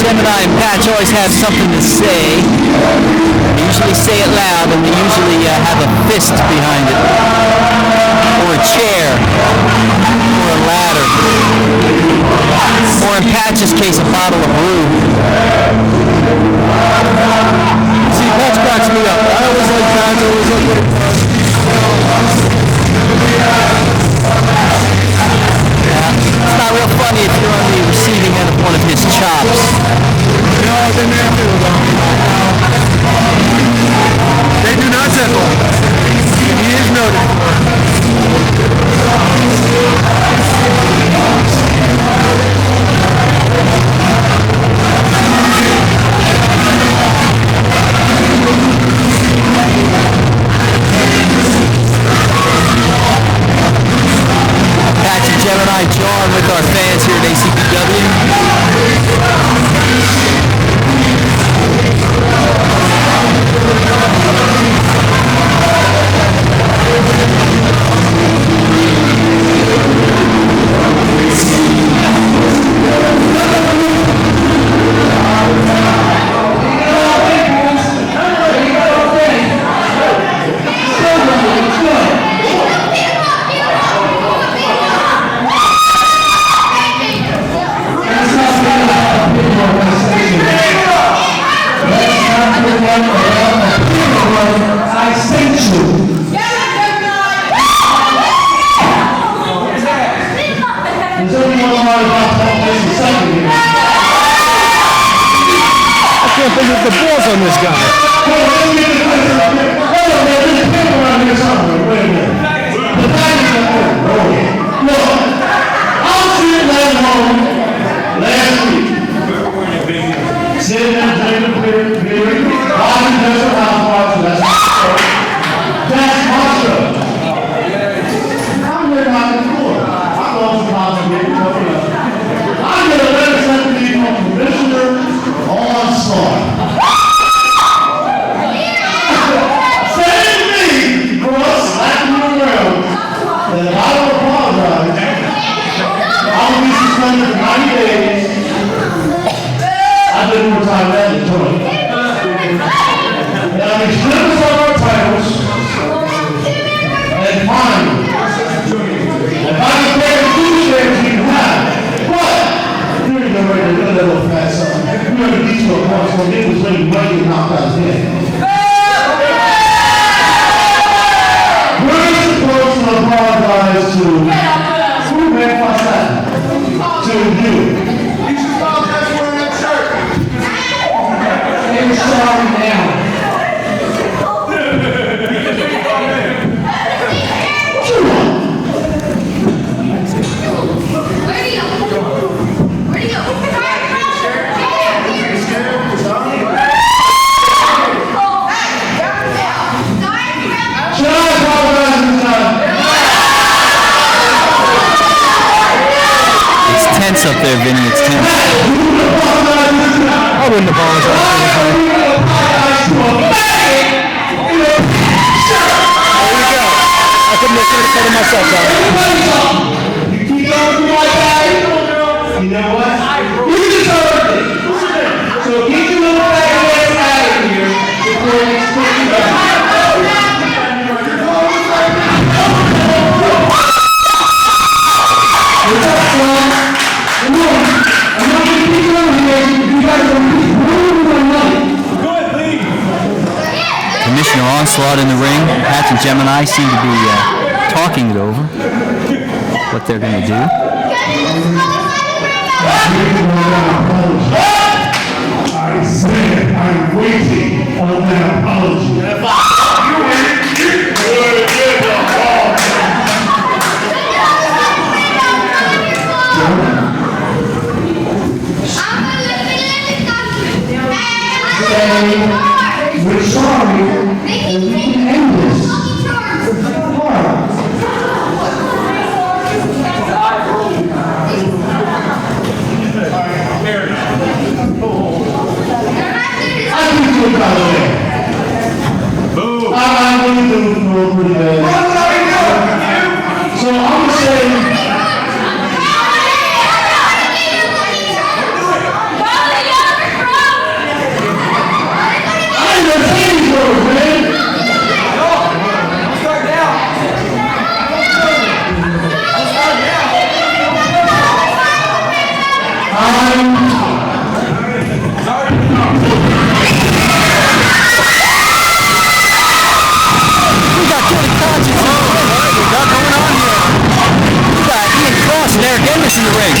Gemini and Patch always have something to say. They usually say it loud, and they usually have a fist behind it, or a chair, or a ladder, or in Patch's case, a bottle of brew. See, Patch backs me up. I always like Patch. I always like what he does. It's not real funny if you're on the receiving end of one of his chops. No, they never do, though. They do not settle. He is noted. Patch and Gemini John with our fans here at ACPW. can't believe the balls on this guy. Last week, sitting there drinking beer, watching Desperate Housewives, that's Monstro. I'm here behind the floor. I'm also concentrating coming up. I'm going to let us have to become commissioner on Starr. Same me for us slapping you around. And if I don't apologize, I'll be suspended for 90 days. I did more time than the joint. And I'll be stripped of our titles. And finally, if I can take a food stamps, you can have it. But, here you go, right there, look at that little fat son. You know the detail points when it was really money and knocked out his head. We're supposed to apologize to who man fuss that? To you. You should apologize for wearing that shirt. You're sorry now. It's tense up there, Vinny. It's tense. I wouldn't apologize. There you go. I couldn't have said it myself, though. You keep going to my bag, you know what? You deserve it. So get your little bag of ass out of here before it's put you back. Commissioner Onslaught in the ring. Patch and Gemini seem to be talking it over. What they're going to do. I said I'm waiting on that apology. We're sorry, and we can end this. I can do it, by the way. I really do feel pretty bad. So I'm going to say, in the ring.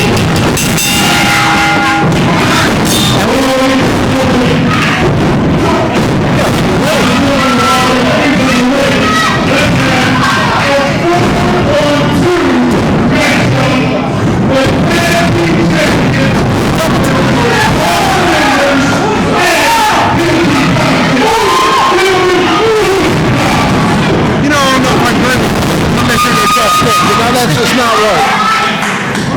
That's just not right.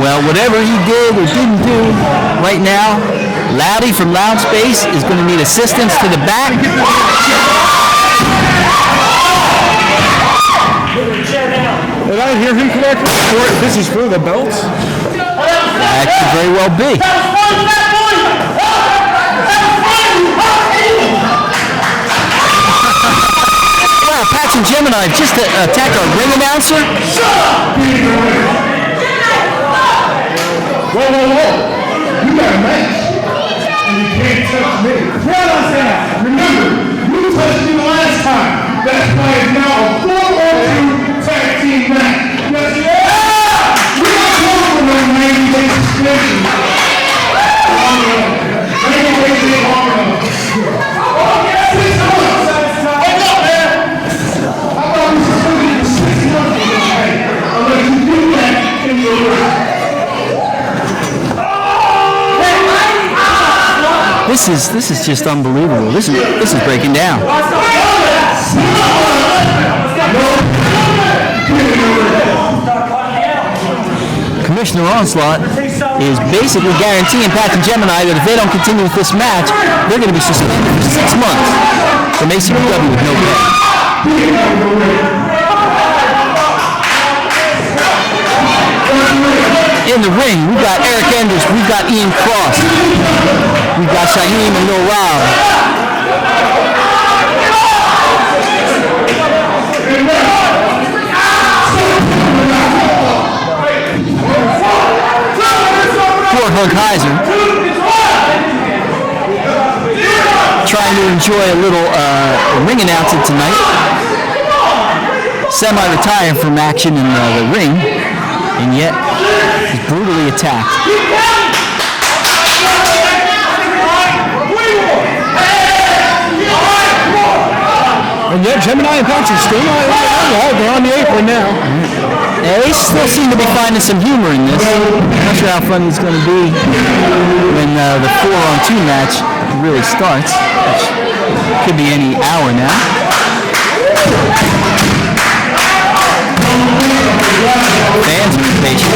Well, whatever he did or didn't do, right now, Loudy from Loud Space is going to need assistance to the back. Did I hear him correctly? This is for the belts? That could very well be. Wow, Patch and Gemini just attacked our ring announcer. Whoa, whoa, whoa. You got a match. And you can't touch me. Tell us that. Remember, you touched me last time. That's why it's now a 4-on-2 tag team match. Yes, yeah! We're not going for no 90-day suspension. 90 days ain't long enough. this is just unbelievable. This is breaking down. Commissioner Onslaught is basically guaranteeing Pat and Gemini that if they don't continue with this match, they're going to be suspended for 6 months from ACPW with no pay. In the ring, we've got Eric Enders, we've got Ian Cross, we've got Shaheem and Lil Rob. Fort Hunkheiser trying to enjoy a little ring announcing tonight. Semi-retired from action in the ring, and yet he's brutally attacked. And yet Gemini and Patrick still they're on the apron now. Yeah, they still seem to be finding some humor in this. I'm not sure how funny it's going to be when the 4-on-2 match really starts, which could be any hour now. Fans are impatient.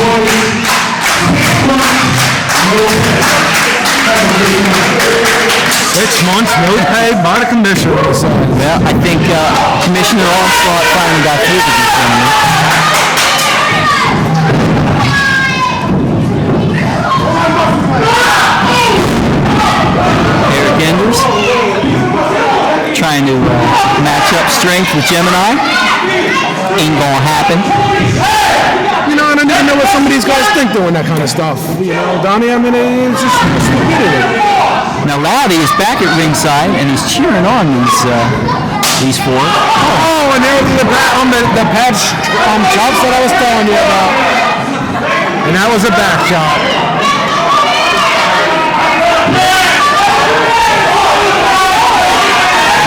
Six months, no pay by the commissioner. Well, I think Commissioner Onslaught finally got through to this family. Eric Enders trying to match up strength with Gemini. Ain't gonna happen. You know, I don't even know what some of these guys think doing that kind of stuff. You know, Donnie, I mean, it's just stupidity. Now Loudy is back at ringside and he's cheering on these four. Oh, and there's the pad chops that I was telling you about. And that was a back chop.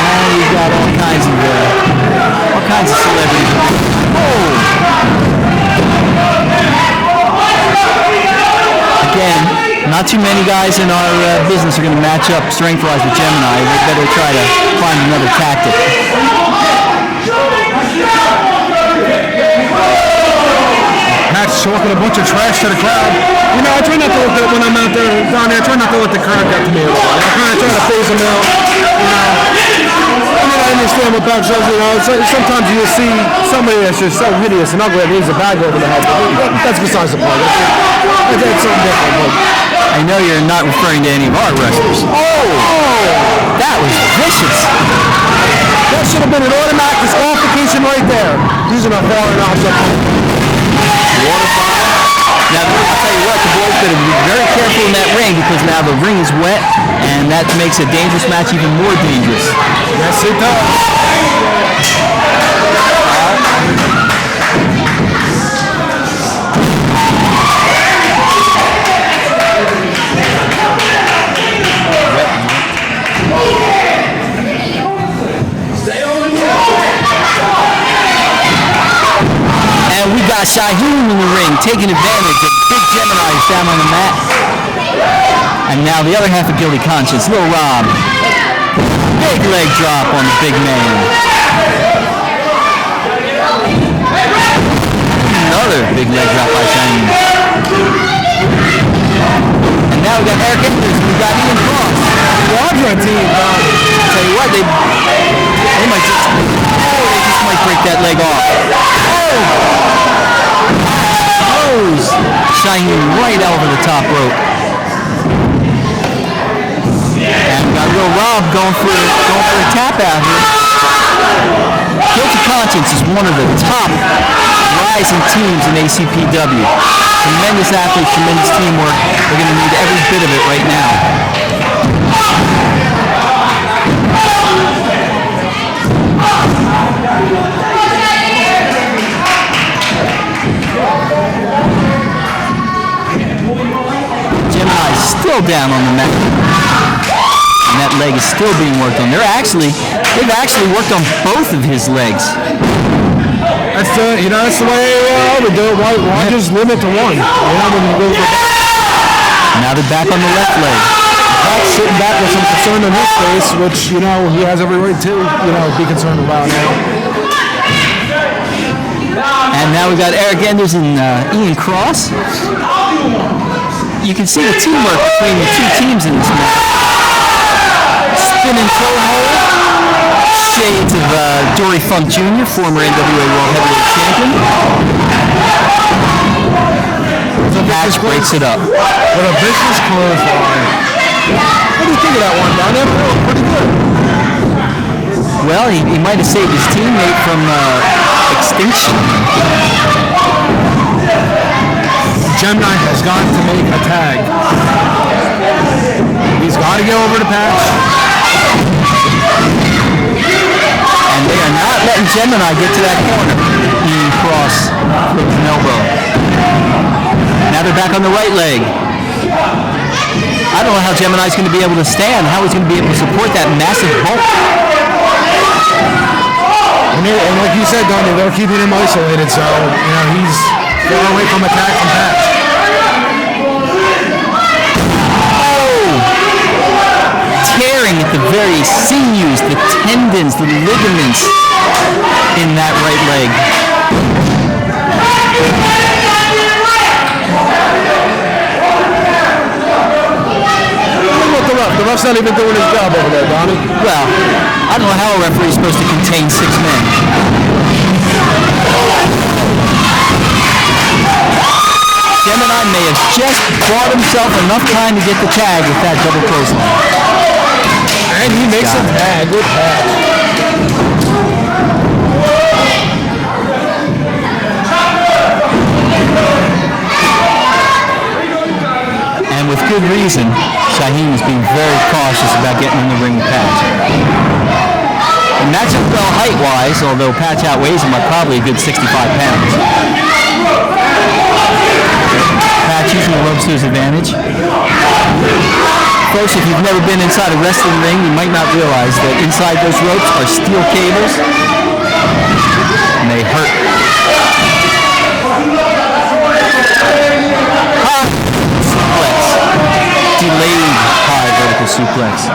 And you've got all kinds of celebrities. Oh! Again, not too many guys in our business are going to match up strength-wise with Gemini. They better try to find another tactic. Pat's talking a bunch of trash to the crowd. You know, I try not to look at when I'm out there down there. I try not to let the crowd get to me. I kind of try to phase them out. You know, I mean, I understand what Pat says. You know, sometimes you see somebody that's just so hideous and ugly that needs a bag over the head. That's besides the point. That's something different. But I know you're not referring to any of our wrestlers. Oh! That was vicious. That should have been an automatic disqualification right there. These are not far enough. Now, I'll tell you what, the boys better be very careful in that ring because now the ring is wet and that makes a dangerous match even more dangerous. Yes, it does. And we got Shaheem in the ring, taking advantage of big Geminis down on the mat. And now the other half of Guilty Conscience, Lil Rob. Big leg drop on the big man. Another big leg drop by Shaheem. And now we got Eric Enders, we got Ian Cross. The Audra team, tell you what, they just might break that leg off. Throws Shaheem right over the top rope. And we got Lil Rob going for a tap out here. Guilty Conscience is one of the top rising teams in ACPW. Tremendous athletes, tremendous teamwork. We're going to need every bit of it right now. Gemini's still down on the mat. And that leg is still being worked on. They've actually worked on both of his legs. That's the way I would do it. Why just limit to one? You know, when you go for... Now they're back on the left leg. Pat's sitting back with some concern on his face, which, you know, he has every right to, you know, be concerned about now. And now we've got Eric Enders and Ian Cross. You can see the teamwork between the two teams in this match. Spinning toe hold. Shades of Dory Funk Jr., former NWA World Heavyweight Champion. Patch breaks it up. What a vicious clothesline. What do you think of that one, Don? That was pretty good. Well, he might have saved his teammate from extinction. Gemini has got to make a tag. He's got to go over to Patch. And they are not letting Gemini get to that corner. Ian Cross with an elbow. Now they're back on the right leg. I don't know how Gemini's going to be able to stand, how he's going to be able to support that massive bulk. And like you said, Donnie, they're keeping him isolated, so, you know, he's far away from attack from Patch. Tearing at the very sinews, the tendons, the ligaments in that right leg. Look at the ref's not even doing his job over there, Donnie. Well, I don't know how a referee is supposed to contain 6 men. Gemini may have just bought himself enough time to get the tag with that double clothesline. And he makes a tag with Patch. And with good reason, Shaheem is being very cautious about getting in the ring with Patch. The matchup well height-wise, although Patch outweighs him by probably a good 65 pounds. Patch using the ropes to his advantage. Folks, if you've never been inside a wrestling ring, you might not realize that inside those ropes are steel cables, and they hurt. Suplex. Delayed high vertical suplex.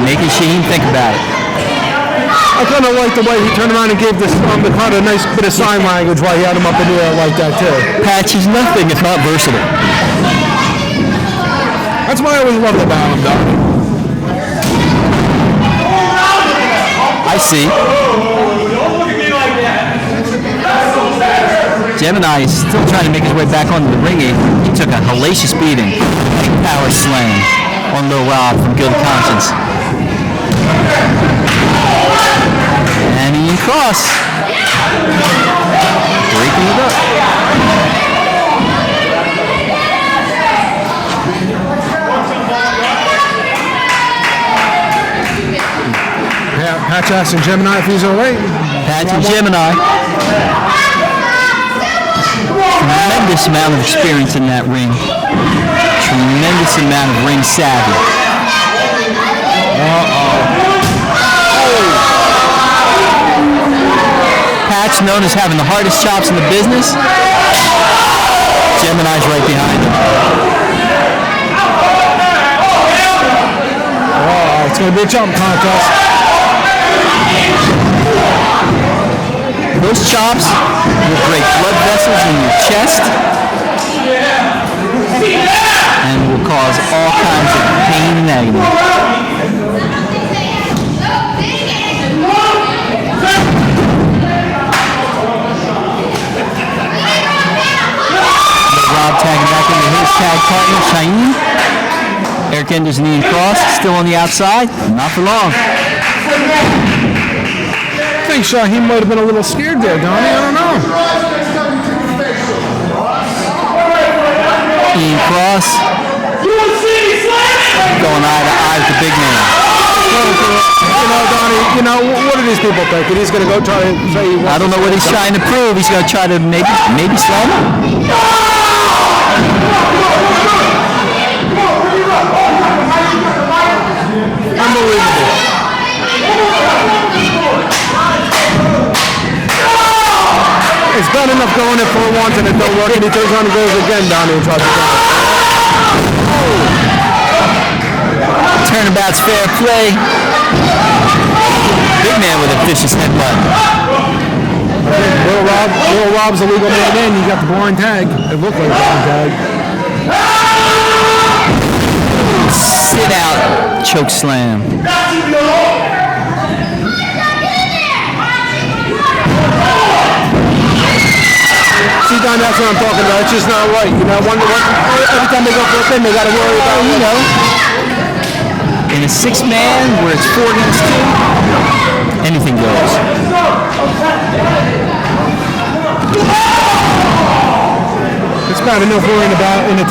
Making Shaheem think about it. I kind of like the way he turned around and gave the crowd a nice bit of sign language while he had him up in the air like that, too. Patch is nothing if not versatile. That's what I always loved about him, Doc. I see. Gemini is still trying to make his way back onto the ring. He took a hellacious beating. Power slam on Lil Rob from Guilty Conscience. And Ian Cross breaking it up. Patch asking Gemini if he's all right. Patch and Gemini. Tremendous amount of experience in that ring. Tremendous amount of ring savvy. Patch known as having the hardest chops in the business. Gemini's right behind him. Oh, it's going to be a jump contest. Those chops will break blood vessels in your chest and will cause all kinds of pain and agony. Rob tagging back into his tag partner, Shaheem. Eric Enders and Ian Cross still on the outside. Not for long. I think Shaheem might have been a little scared there, Donnie. I don't know. Ian Cross going eye to eye with the big man. You know, Donnie, you know, what are these people thinking? He's going to go try to say... I don't know what he's trying to prove. He's going to try to maybe slam him. Unbelievable. It's bad enough going it for once and it don't work, and he turns around and goes again, Donnie, and tries to go. Turnabout's fair play. Big man with a vicious headbutt. Little Rob's a legal man in. You got the blind tag. It looked like a blind tag. Sit out. Choke slam. See, Don, that's what I'm talking about. It's just not right. You know, every time they go for a thing, they got to worry about, you know. In a 6-man where it's 4 against 2, anything goes. It's bad enough worrying about one,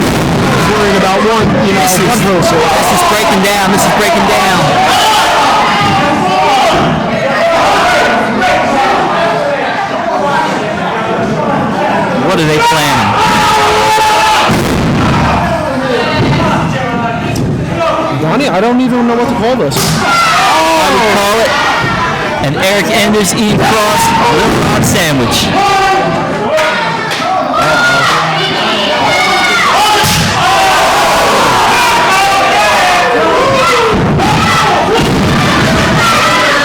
you know, one person. This is breaking down. This is breaking down. What are they planning? Donnie, I don't even know what to call this. I would call it an Eric Enders E. Cross Little Rock sandwich.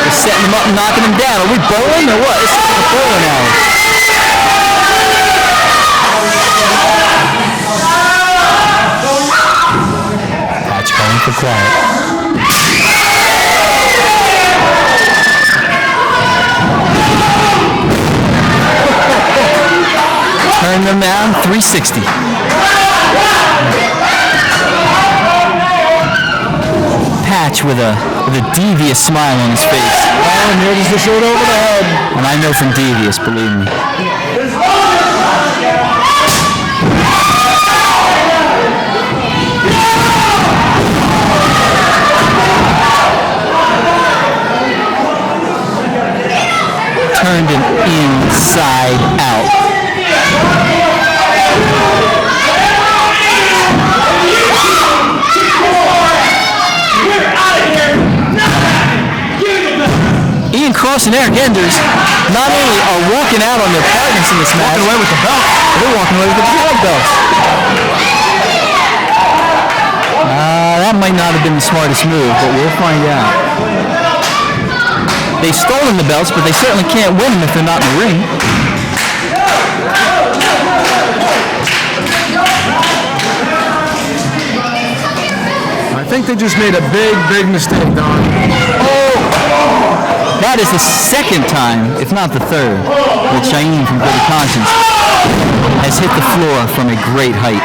They're setting them up and knocking them down. Are we bowling or what? This is like a bowling alley. Going for quiet. Turn them down, 360. Patch with a devious smile on his face. Oh, and here's the shirt over the head. And I know from devious, believe me. Turned him inside out. Ian Cross and Eric Enders not only are walking out on their partners in this match, Walking away with the belt. They're walking away with the tag belts. That might not have been the smartest move, but we'll find out. They've stolen the belts, but they certainly can't win them if they're not in the ring. I think they just made a big mistake, Don. Oh! That is the second time, if not the third, that Shaheem from Good Conscience has hit the floor from a great height.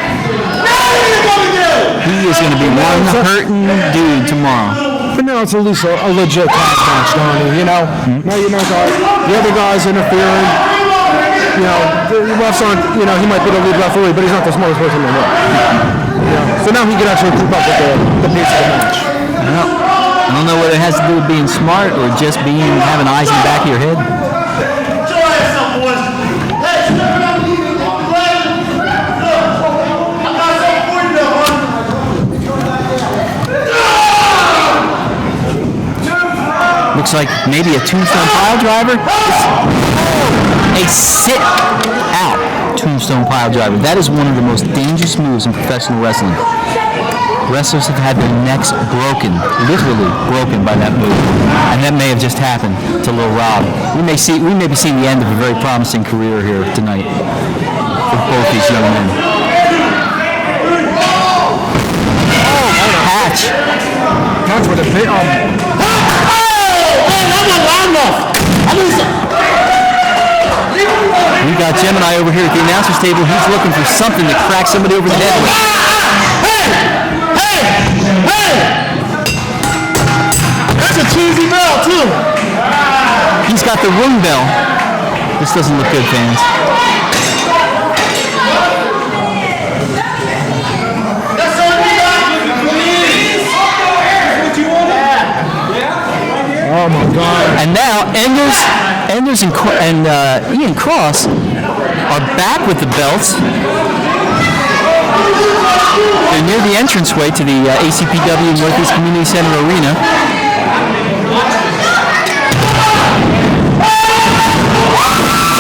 He is going to be one hurting dude tomorrow. But now it's at least a legit tag match, Donnie, you know? Now you're not the other guy's interfering. You know, the refs aren't, you know, he might be the lead referee, but he's not the smartest person in the world. You know? So now he can actually keep up with the pace of the match. I don't know whether it has to do with being smart or just having eyes in the back of your head. Looks like maybe a tombstone pile driver. A sit-out tombstone pile driver. That is one of the most dangerous moves in professional wrestling. Wrestlers have had their necks broken, literally broken by that move. And that may have just happened to Lil Rob. We may be seeing the end of a very promising career here tonight for both these young men. Patch. Patch with a bit We got Gemini over here at the announcer's table. He's looking for something to crack somebody over the head with. Hey! That's a cheesy bell, too. He's got the ring bell. This doesn't look good, fans. Oh my God! And now Enders and Ian Cross are back with the belts. They're near the entranceway to the ACPW Northeast Community Center Arena.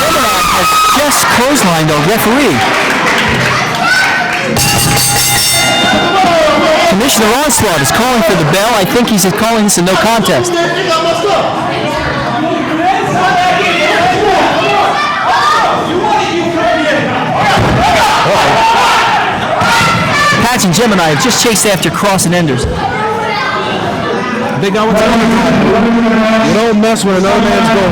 Gemini has just clotheslined our referee. Commissioner Onslaught is calling for the bell. I think he's calling this a no contest. Patch and Gemini have just chased after Cross and Enders. Big guy, what's up? You don't mess with another man's goal.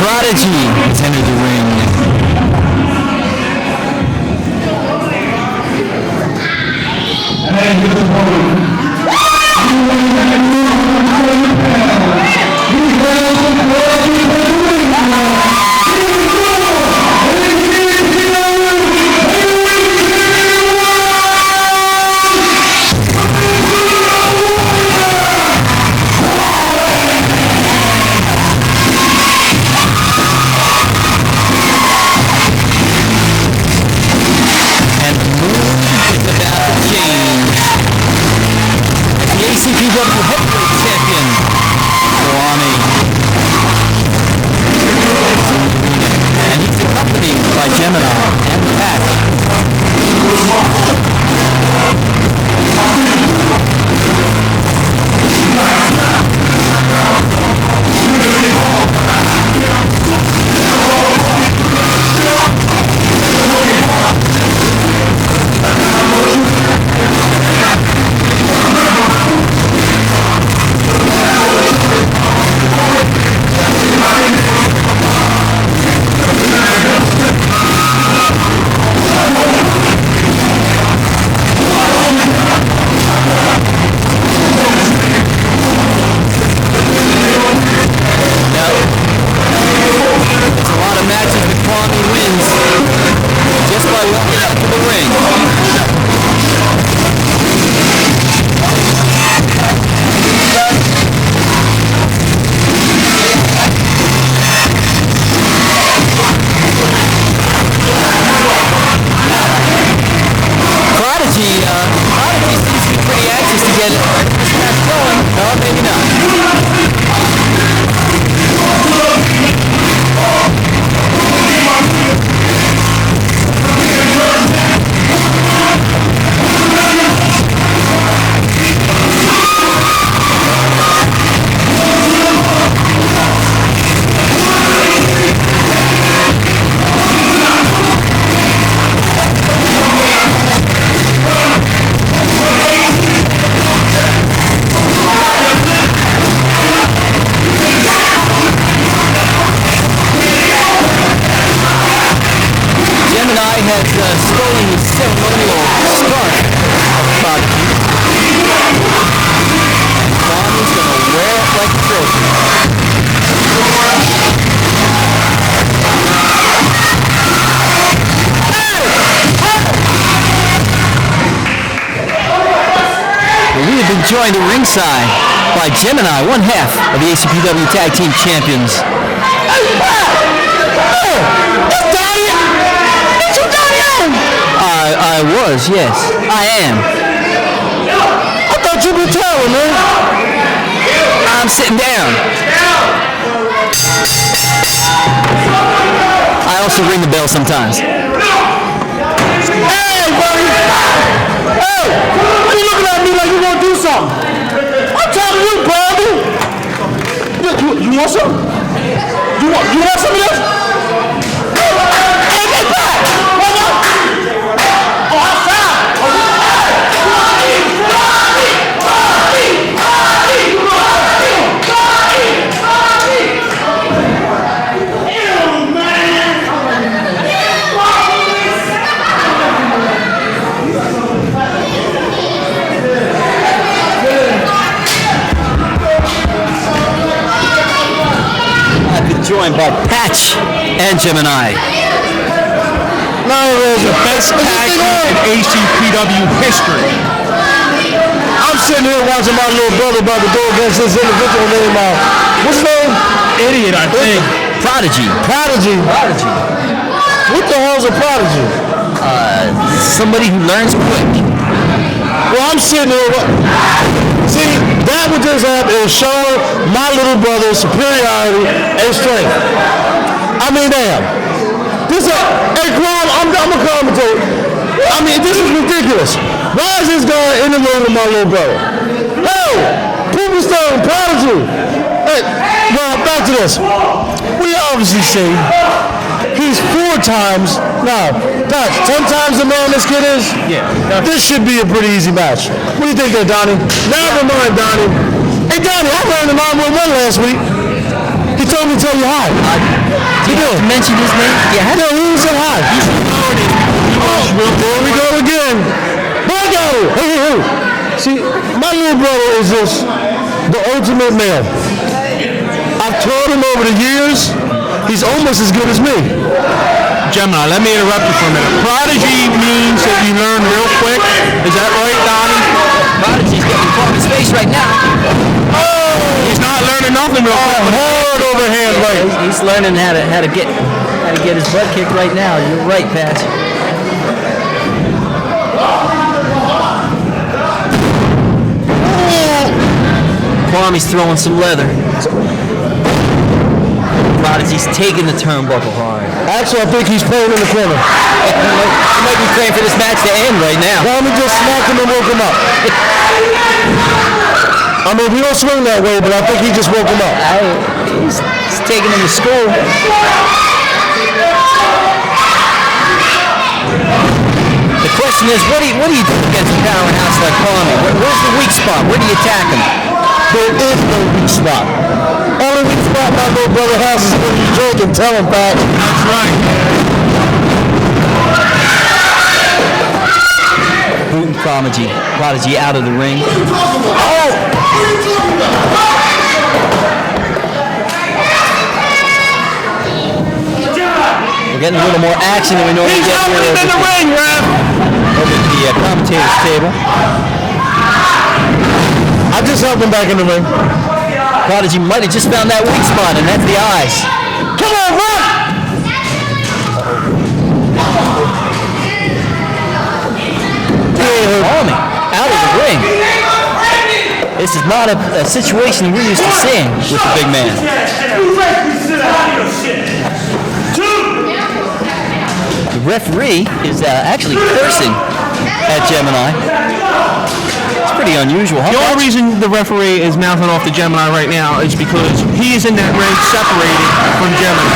Prodigy has entered the ring. ACPW heavyweight champion, Kwame. And he's accompanied by Gemini and Pat. Joined at ringside by Gemini, one half of the ACPW Tag Team Champions. I was, yes. I am. I thought you were telling me. I'm sitting down. I also ring the bell sometimes. Hey, buddy! Hey! What are you looking at me like you want to do something? I'm telling you, brother! You want some? You want some of this? Hey, get back! Oh, outside! joined by Patch and Gemini. Now it is the best tag in ACPW history. I'm sitting here watching my little brother about to go against this individual named, what's his name? Idiot, I think. Prodigy. Prodigy. What the hell's a prodigy? Somebody who learns quick. Well, I'm sitting here. See, that would just happen is showing my little brother superiority and strength. I mean, damn. This is, hey, Kwame, I'm a commentator. I mean, this is ridiculous. Why is this guy in the room with my little brother? Hey, Primus and Prodigy. Hey, well, back to this. We obviously see he's 4 times, now, Patch, 10 times the man this kid is? Yeah. This should be a pretty easy match. What do you think there, Donnie? Never mind, Donnie. Hey, Donnie, I ran the 911 last week. He told me to tell you hi. Did you mention his name? Yeah, he said hi. There we go again. Hey, hey. See, my little brother is just the ultimate male. I've taught him over the years. He's almost as good as me. Gemini, let me interrupt you for a minute. Prodigy means that you learn real quick. Is that right, Donnie? Prodigy's getting caught in space right now. Oh! He's not learning nothing real quick. Hard overhand right. He's learning how to get his butt kicked right now. You're right, Patch. Kwame's throwing some leather. Prodigy's taking the turnbuckle hard. Actually, I think he's playing in the corner. He might be praying for this match to end right now. Kwame just smacked him and woke him up. I mean, we don't swing that way, but I think he just woke him up. He's taking him to school. The question is, what do you do against a powerhouse like Kwame? Where's the weak spot? Where do you attack him? There is no weak spot. Only weak spot my little brother has is when you drink and tell him back. That's right. Booting Prodigy out of the ring. Oh! We're getting a little more action than we normally get here. He's in the ring, Rap! Over at the commentator's table. I just helped him back in the ring. Prodigy might have just found that weak spot, and that's the eyes. Come on, Rock! Kwame out of the ring. This is not a situation we're used to seeing with the big man. The referee is actually cursing at Gemini. It's pretty unusual. The only reason the referee is mouthing off the Gemini right now is because he is in that ring separated from Gemini.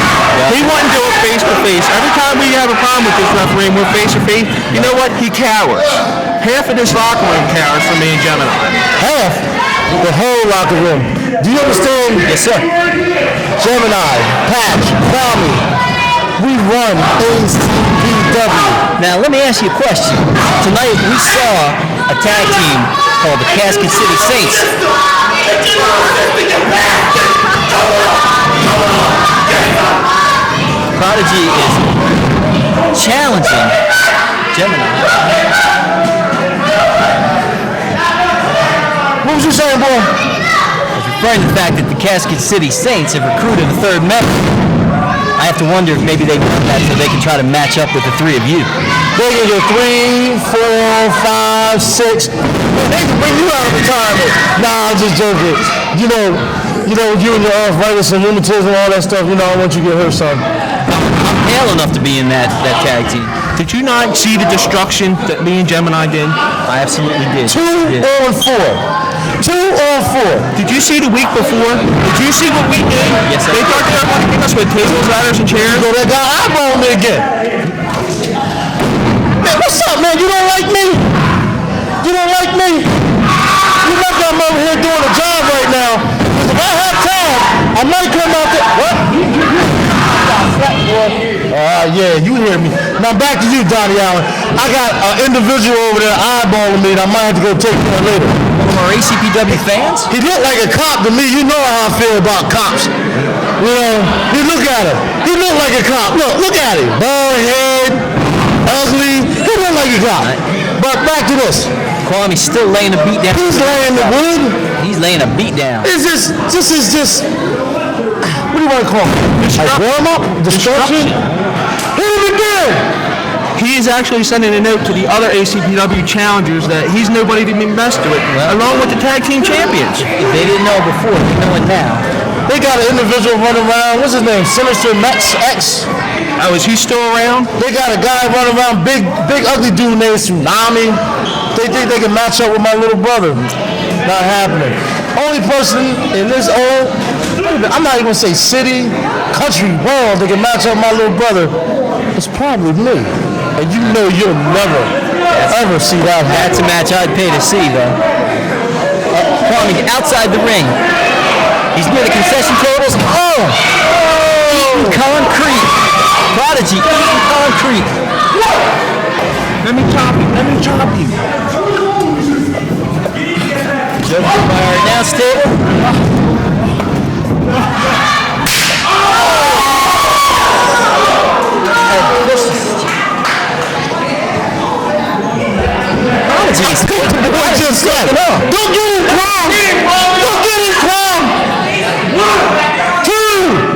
He wouldn't do it face to face. Every time we have a problem with this referee and we're face to face, you know what? He cowers. Half of this locker room cowers for me and Gemini. Half? The whole locker room. Do you understand? Yes, sir. Gemini, Patch, Kwame, we run ACPW. Now, let me ask you a question. Tonight, we saw a tag team called the Kasket City Saints. Prodigy is challenging Gemini. What was you saying, boy? I was referring to the fact that the Kasket City Saints have recruited a third member. I have to wonder if maybe they want that so they can try to match up with the three of you. They can go 3, 4, 5, 6. They can bring you out of retirement. Nah, I'm just joking. You know, you and your arthritis and rheumatism and all that stuff, you know, I want you to get hurt, son. I'm hale enough to be in that tag team. Did you not see the destruction that me and Gemini did? I absolutely did. 2 on 4. 2 on 4. Did you see the week before? Did you see what we did? Yes, I They thought they were going to kick us with tables, ladders, and chairs. So that guy eyeballed me again. Man, what's up, man? You don't like me? You don't like me? You look like I'm over here doing a job right now. Because if I have time, I might come out there. What? Yeah, you hear me. Now back to you, Donnie Allen. I got an individual over there eyeballing me that I might have to go take care of later. One of our ACPW fans? He looked like a cop to me. You know how I feel about cops. You know, you look at him. He look like a cop. Look at him. Bald head, ugly. He look like a cop. But back to this. Kwame's still laying a beat down. He's laying the wood. He's laying a beat down. It's just, this is just, what do you want to call it? Like warm up? Destruction? Hit him again! He is actually sending a note to the other ACPW challengers that he's nobody to be messed with, along with the tag team champions. If they didn't know before, they know it now. They got an individual running around, what's his name? Sinister Max X? Oh, is he still around? They got a guy running around, big ugly dude named Tsunami. They think they can match up with my little brother. Not happening. Only person in this old, I'm not even gonna say city, country, world that can match up with my little brother is probably me. And you know you'll never, ever see that happen. That's a match I'd pay to see, though. Kwame outside the ring. He's near the concession tables. Eating concrete. Prodigy eating concrete. Let me chop you. Jumping by our announce table. What just said? Don't get it wrong! Don't get it wrong! 1, 2,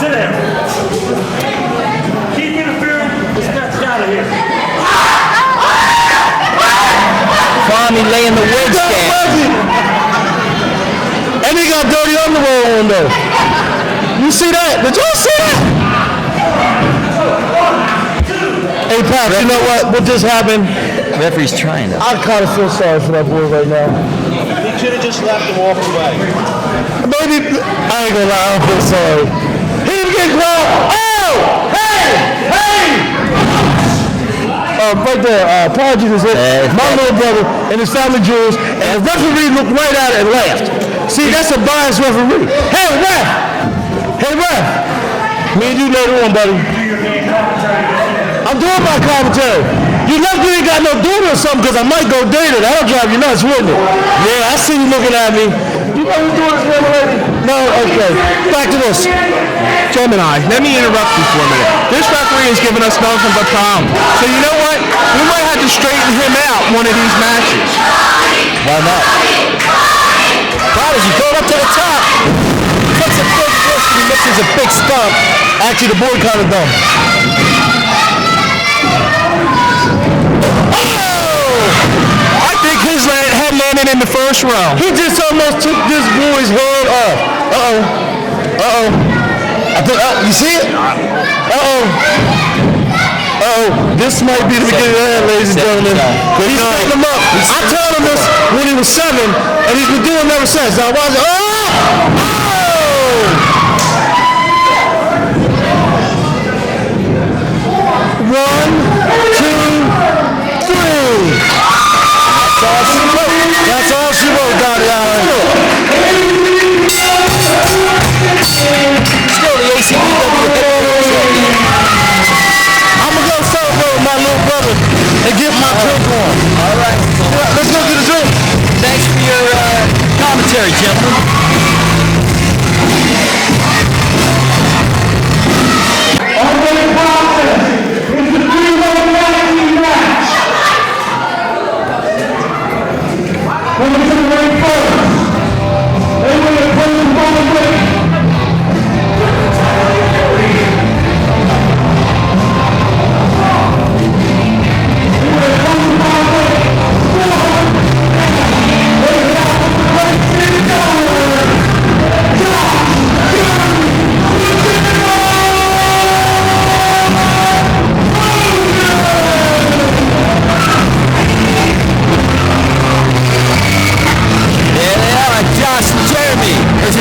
Sit down. Keep interfering. This guy's out of here. Kwame laying the wedge down. And he got dirty underwear on though. You see that? Did y'all see that? Hey, Pat, you know what just happened? Referee's trying to. I kind of feel sorry for that boy right now. He should have just left him walk away. Maybe, I ain't gonna lie, I don't feel sorry. He didn't get called. Oh! Hey! Right there, Prodigy was hit. My little brother and his family jewels, and the referee looked right at it and laughed. See, that's a biased referee. Hey, ref! Me and you later on, buddy. I'm doing my commentary. You lucky you ain't got no daughter or something, because I might go date her. That'll drive you nuts, wouldn't it? Yeah, I see you looking at me. You know who's doing this, young lady? No? Okay. Back to this. Gemini, let me interrupt you for a minute. This referee is giving us nothing but problems. So you know what? We might have to straighten him out one of these matches. Why not? Prodigy going up to the top. Puts a big twist and he mixes a big stump. Actually, the boy kind of dumb. I think his head landed in the first round. He just almost took this boy's head off. I think, you see it? This might be the beginning of that, ladies and gentlemen. He's setting him up. I told him this when he was 7, and he's been doing it ever since. Now watch it. One, two, three. That's all she wrote, Donnie Allen. Still the ACPW. I'm gonna go celebrate with my little brother and get my drink on. All right. Let's go get a drink. Thanks for your commentary, gentlemen. Coming to the ring first. They win the Primus Bowling Ring.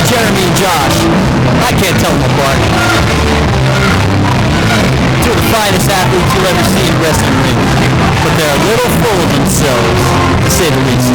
Jeremy and Josh. I can't tell them apart. Two of the finest athletes you'll ever see in wrestling ring. But they're a little full of themselves, to say the least.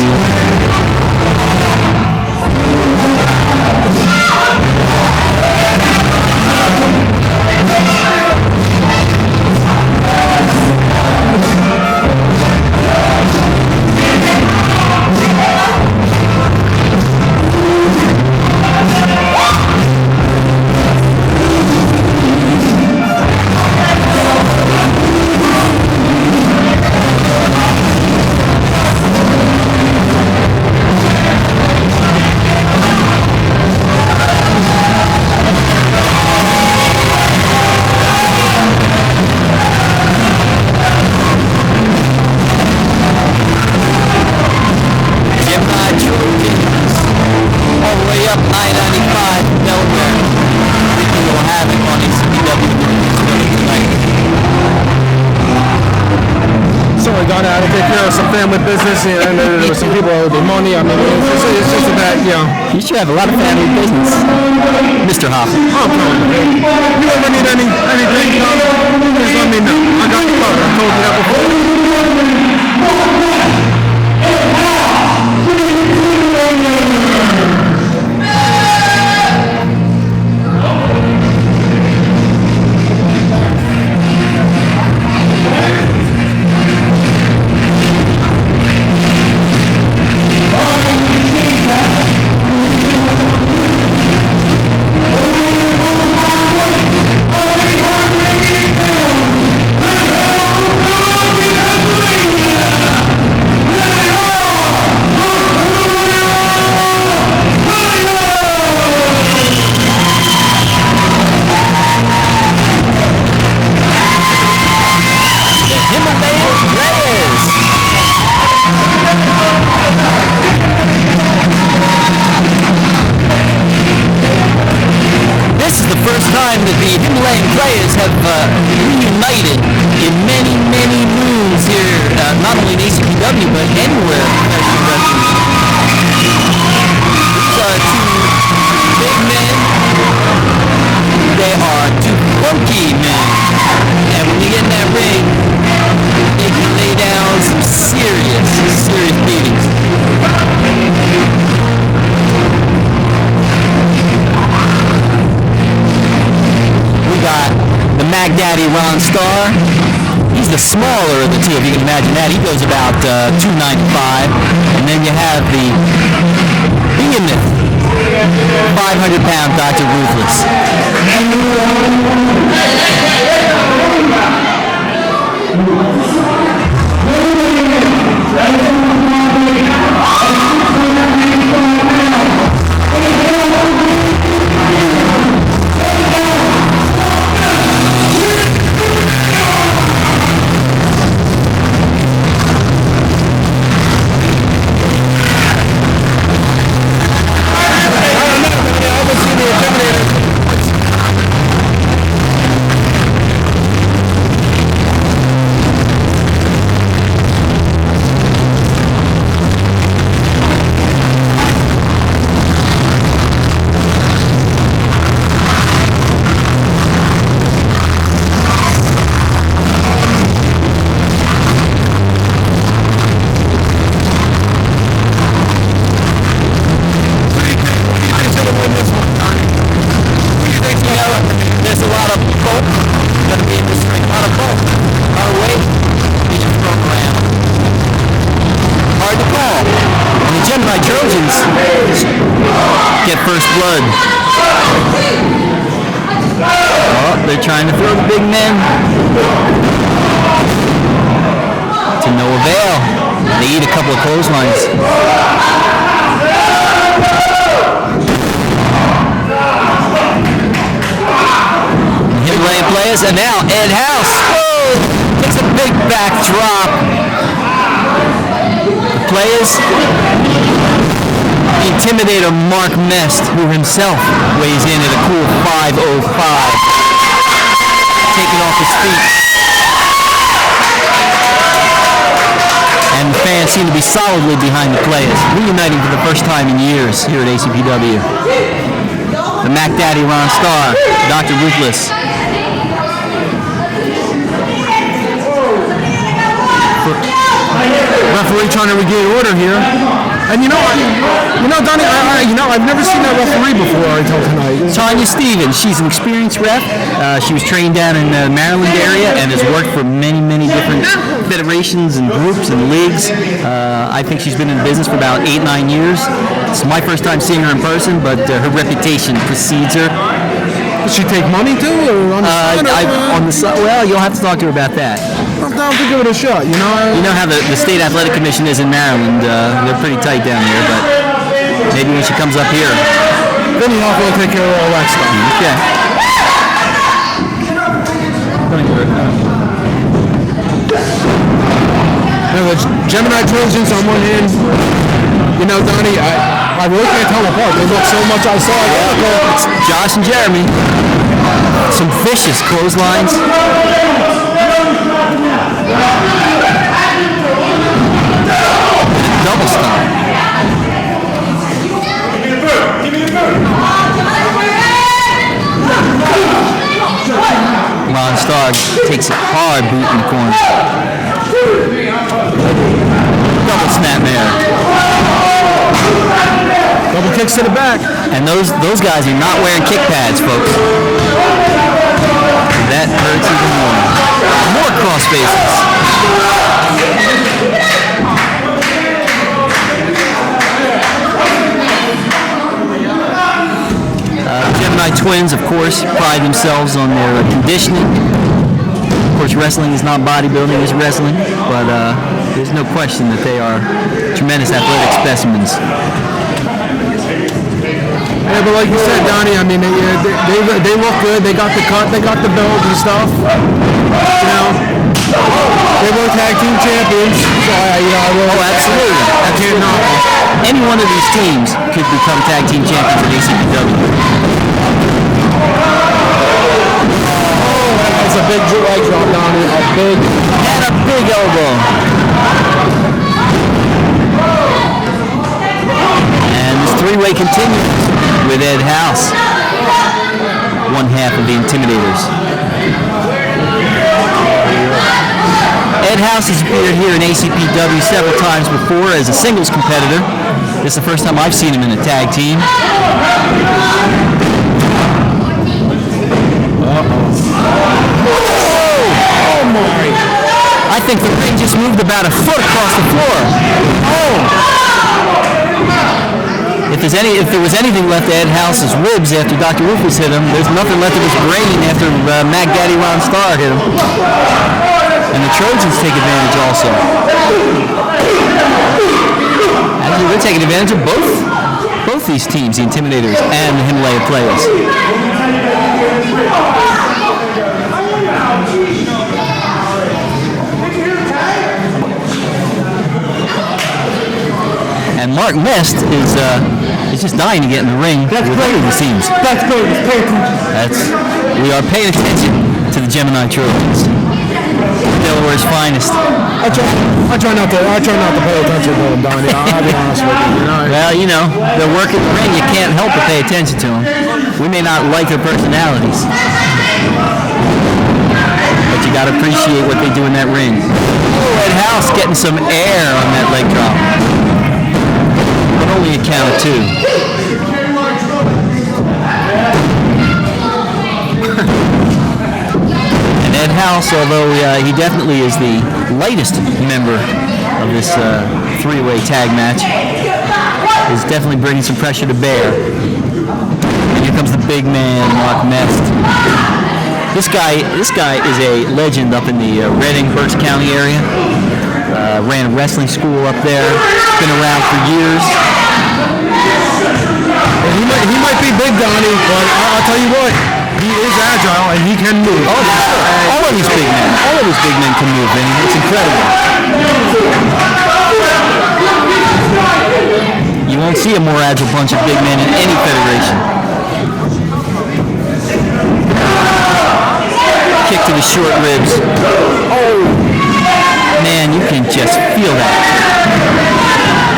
take care of some family business, and there were some people who owed me money. I mean, it's just that, you know. You should have a lot of family business, Mr. Hoffa. Oh, no. You ever need anything, just let me know. I got you covered. I told you that before. That the Himalayan Playas have reunited in many, many moons here, not only in ACPW, but anywhere in professional wrestling. These are two big men. They are two funky men. And when you get in that ring, they can lay down some serious beatings. Got the Mac Daddy Ron Starr. He's the smaller of the two, if you can imagine that. He goes about 295. And then you have the behemoth, 500-pound Dr. Ruthless. Gemini Trojans get first blood. Oh, they're trying to throw the big men. To no avail. They eat a couple of clotheslines. Himalayan Playas, and now Ed House. Whoa! Takes a big back drop. Playas, the intimidator Marc Mest, who himself weighs in at a cool 505, taken off his feet. And the fans seem to be solidly behind the Playas, reuniting for the first time in years here at ACPW. The Mac Daddy Ron Starr, Dr. Ruthless. Referee trying to regain order here. And Donnie, I've never seen that referee before until tonight. Tanya Stevens, she's an experienced ref. She was trained down in the Maryland area and has worked for many, many different federations and groups and leagues. I think she's been in business for about 8-9 years. It's my first time seeing her in person, but her reputation precedes her. Does she take money too, or on the side? On the side? Well, you'll have to talk to her about that. I'm down to give it a shot, you know. You know how the state athletic commission is in Maryland. They're pretty tight down there, but maybe when she comes up here. Vinny Hoffa will take care of all that stuff. Okay. Now the Gemini Trojans on one hand, Donnie, I really can't tell them apart. They look so much I saw. It's Josh and Jeremy. Some vicious clotheslines. Takes a hard boot in the corner. Double snapmare. Double kicks to the back. And those guys are not wearing kick pads, folks. That hurts even more. More cross faces. Gemini twins, of course, pride themselves on their conditioning. Of course, wrestling is not bodybuilding, it's wrestling, but there's no question that they are tremendous athletic specimens. Yeah, but like you said, Donnie, I mean, they look good. They got the cut, they got the belt and stuff. You know, they were tag team champions. So Absolutely. Any one of these teams could become tag team champions in ACPW. That's a big leg drop, Donnie. A big elbow. And this three-way continues with Ed House, one half of the Intimidators. Ed House has appeared here in ACPW several times before as a singles competitor. This is the first time I've seen him in a tag team. Oh my! I think the ring just moved about a foot across the floor. If there was anything left of Ed House's ribs after Dr. Ruthless hit him, there's nothing left of his brain after Mac Daddy Ron Starr hit him. And the Trojans take advantage also. Actually, they're taking advantage of both these teams, the Intimidators and the Himalaya Playas. And Marc Mest is just dying to get in the ring with any of these teams. That's good. We are paying attention to the Gemini Trojans, Delaware's finest. I try not to pay attention to them, Donnie. I'll be honest with you. Well, you know, they're working the ring. You can't help but pay attention to them. We may not like their personalities, but you gotta appreciate what they do in that ring. Oh, Ed House getting some air on that leg drop. But only a count of two. And Ed House, although he definitely is the lightest member of this three-way tag match, is definitely bringing some pressure to bear. And here comes the big man, Marc Mest. This guy is a legend up in the Reading, Berks County area. Ran a wrestling school up there. Been around for years. He might be big, Donnie, but I'll tell you what, he is agile and he can move. Oh, all of these big men can move, Vinny. It's incredible. You won't see a more agile bunch of big men in any federation. Kick to the short ribs. Oh, man, you can just feel that.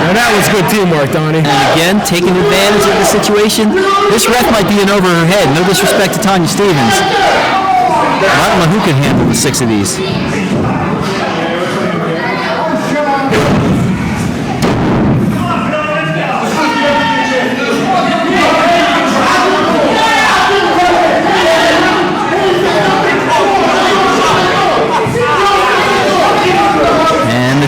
Now that was good teamwork, Donnie. And again, taking advantage of the situation. This ref might be in over her head. No disrespect to Tanya Stevens. I don't know who can handle the 6 of these.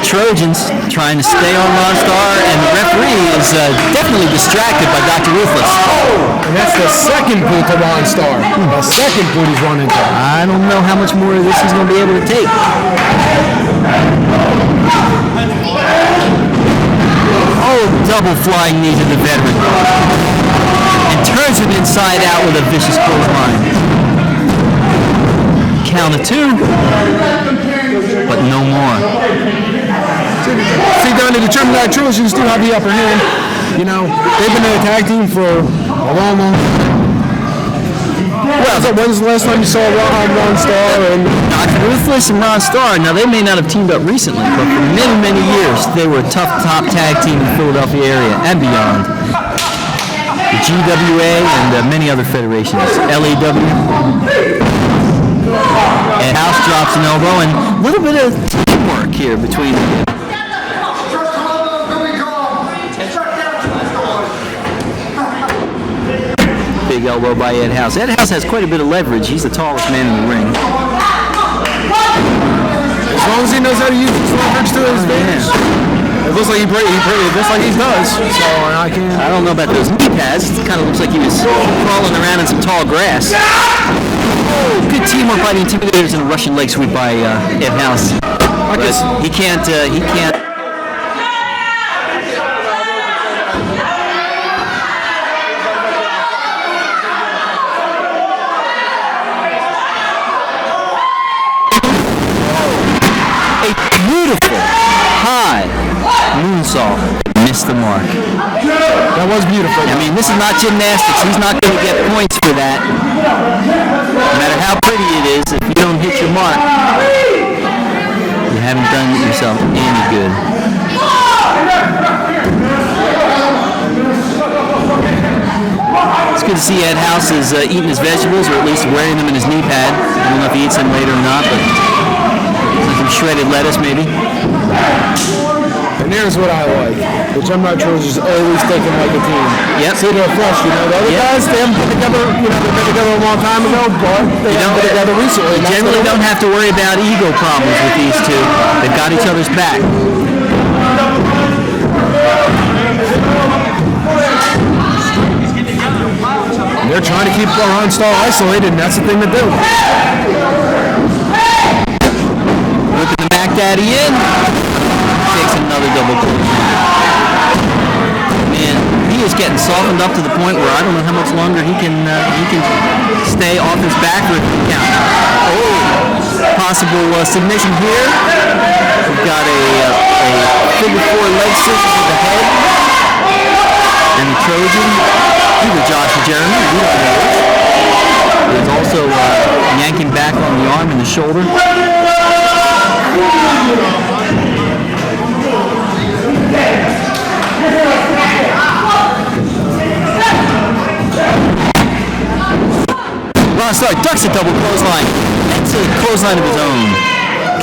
Trojans trying to stay on Starr, and the referee is definitely distracted by Dr. Ruthless. Oh, and that's the second boot to Starr. The second boot he's run into. I don't know how much more of this he's going to be able to take. Oh, double flying knee to the veteran. And turns him inside out with a vicious clothesline. Count of 2, but no more. See, Donnie, the Gemini Trojans do have the upper hand. You know, they've been in a tag team for a long time. Well, when's the last time you saw Ron Starr and Dr. Ruthless and Ron Starr? Now, they may not have teamed up recently, but for many, many years, they were a tough top tag team in the Philadelphia area and beyond. The GWA and many other federations. LAW. And House drops an elbow, and a little bit of teamwork here between them. Big elbow by Ed House. Ed House has quite a bit of leverage. He's the tallest man in the ring. As long as he knows how to use his leverage to his advantage. It looks like he does. So I can't. I don't know about those knee pads. It kind of looks like he was crawling around in some tall grass. Oh, good teamwork by the Intimidators and a Russian leg sweep by Ed House. But he can't. Beautiful high moonsault, missed the mark. That was beautiful. I mean, this is not gymnastics. He's not going to get points for that. No matter how pretty it is, if you don't hit your mark, you haven't done yourself any good. It's good to see Ed House is eating his vegetables, or at least wearing them in his knee pad. I don't know if he eats them later or not, but some shredded lettuce, maybe. And there's what I like, which I'm not sure is just always taking like a team. Yep. See, they're fresh, you know. The other guys, they haven't been together, they've been together a long time ago, but they haven't been together recently. You generally don't have to worry about ego problems with these two. They've got each other's back. And they're trying to keep Starr isolated, and that's the thing to do. Whipping the Mac Daddy in. Takes another double close. Man, he is getting softened up to the point where I don't know how much longer he can stay off his back or count. Oh, possible submission here. We've got a figure 4 leg scissors to the head. And the Trojan, either Josh or Jeremy, we don't know. There's also yanking back on the arm and the shoulder. Starr ducks a double clothesline. That's a clothesline of his own.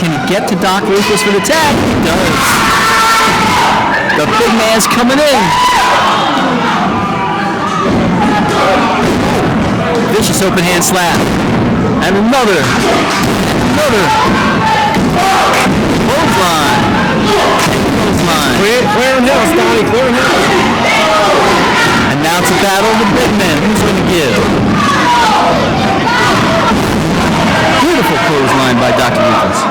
Can he get to Doc Ruthless for the tag? He does. The big man's coming in. Vicious open hand slap. And another. Clothesline. Clear and house, Donnie. Clear and house. And now it's a battle of the big men. Who's going to give? Beautiful clothesline by Dr. Ruthless.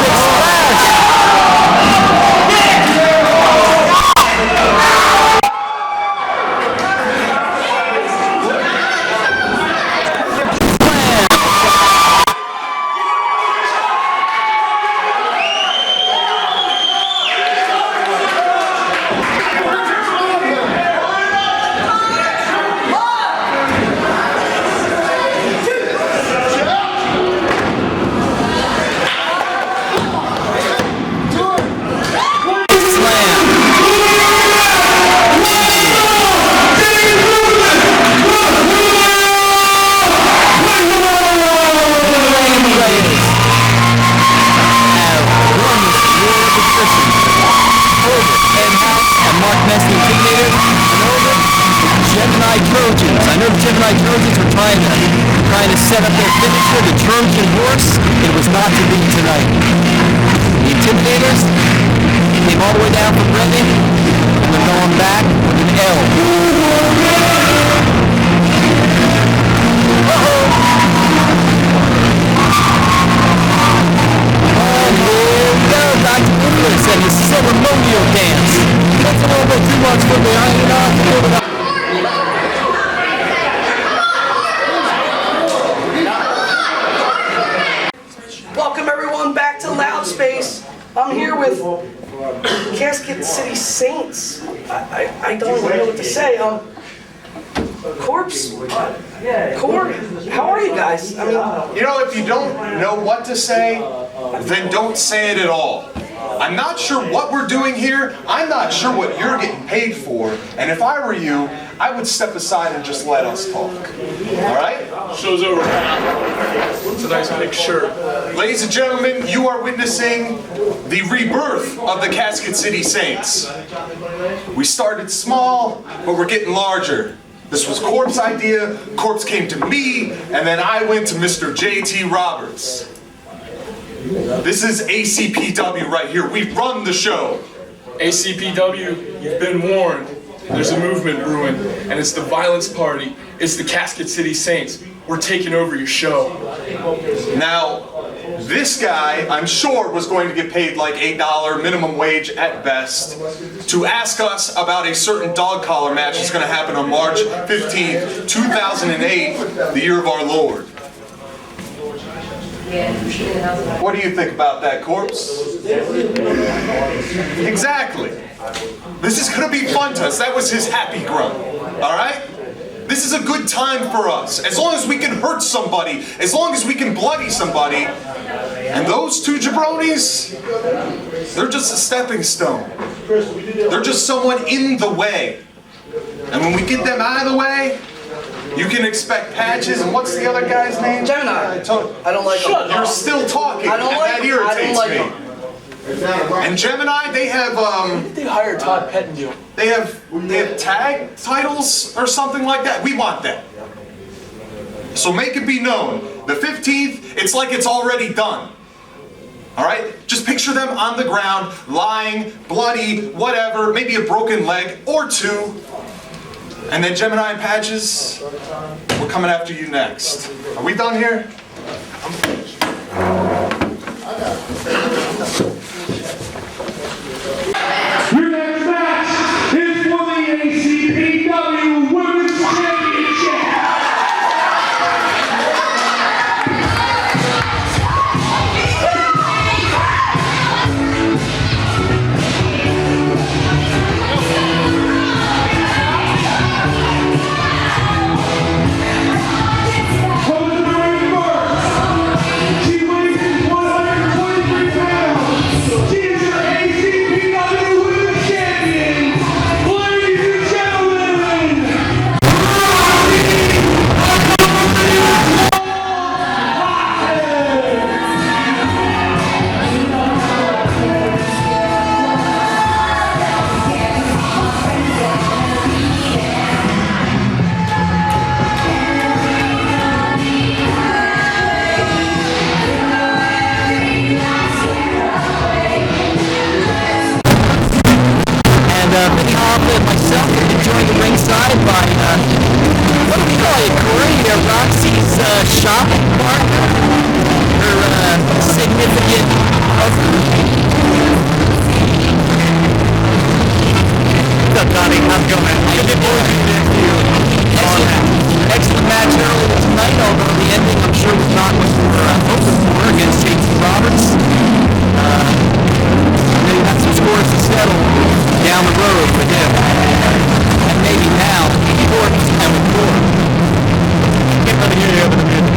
Big splash! Mest, the Intimidators, and over Gemini Trojans. I know the Gemini Trojans were trying to set up their finisher, the Trojan horse. It was not to be tonight. The Intimidators came all the way down from Reading, and they're going back with an L. Dr. Ruthless and his ceremonial dance. That's a little bit too much for me. Welcome everyone back to Loud Space. I'm here with Kasket City Saints. I don't even know what to say. Korpse, Cory, how are you guys? I mean, you know, if you don't know what to say, then don't say it at all. I'm not sure what we're doing here. I'm not sure what you're getting paid for. And if I were you, I would step aside and just let us talk. All right? Show's over. It's a nice big shirt. Ladies and gentlemen, you are witnessing the rebirth of the Kasket City Saints. We started small, but we're getting larger. This was Korpse's idea, Korpse came to me, and then I went to Mr. J.T. Roberts. This is ACPW right here. We run the show. ACPW, you've been warned. There's a movement brewing, and it's the Violence Party. It's the Kasket City Saints. We're taking over your show. Now, this guy, I'm sure, was going to get paid like $8 minimum wage at best to ask us about a certain dog collar match that's going to happen on March 15th, 2008, the year of our Lord. What do you think about that, Korpse? Exactly. This is going to be fun to us. That was his happy grunt. All right? This is a good time for us. As long as we can hurt somebody, as long as we can bloody somebody. And those two jabronis, they're just a stepping stone. They're just someone in the way. And when we get them out of the way, you can expect patches. And what's the other guy's name? Gemini. I don't like him. You're still talking, and that irritates me. And Gemini, they have They hired Todd Pettengill. They have tag titles or something like that. We want that. So make it be known. The 15th, it's like it's already done. All right? Just picture them on the ground, lying, bloody, whatever, maybe a broken leg or two. And then Gemini and Patches, we're coming after you next. Are we done here? Your next match is for the ACPW Women's Championship. Coming to the ring first, she weighs 123 pounds. She is your ACPW Women's Champion. Ladies and gentlemen, And Vinny, Hoffa, and myself have been joined at ringside by, what do we call you, Cory? Roxie's shopping partner, her significant other. What's up, Donnie? How's it going? Good morning. Excellent match earlier tonight, although the ending I'm sure was not what we were hoping for against J.T. Roberts. They have some scores to settle down the road with him. And maybe now, Korpse and with Cory. Can't really hear you over the music.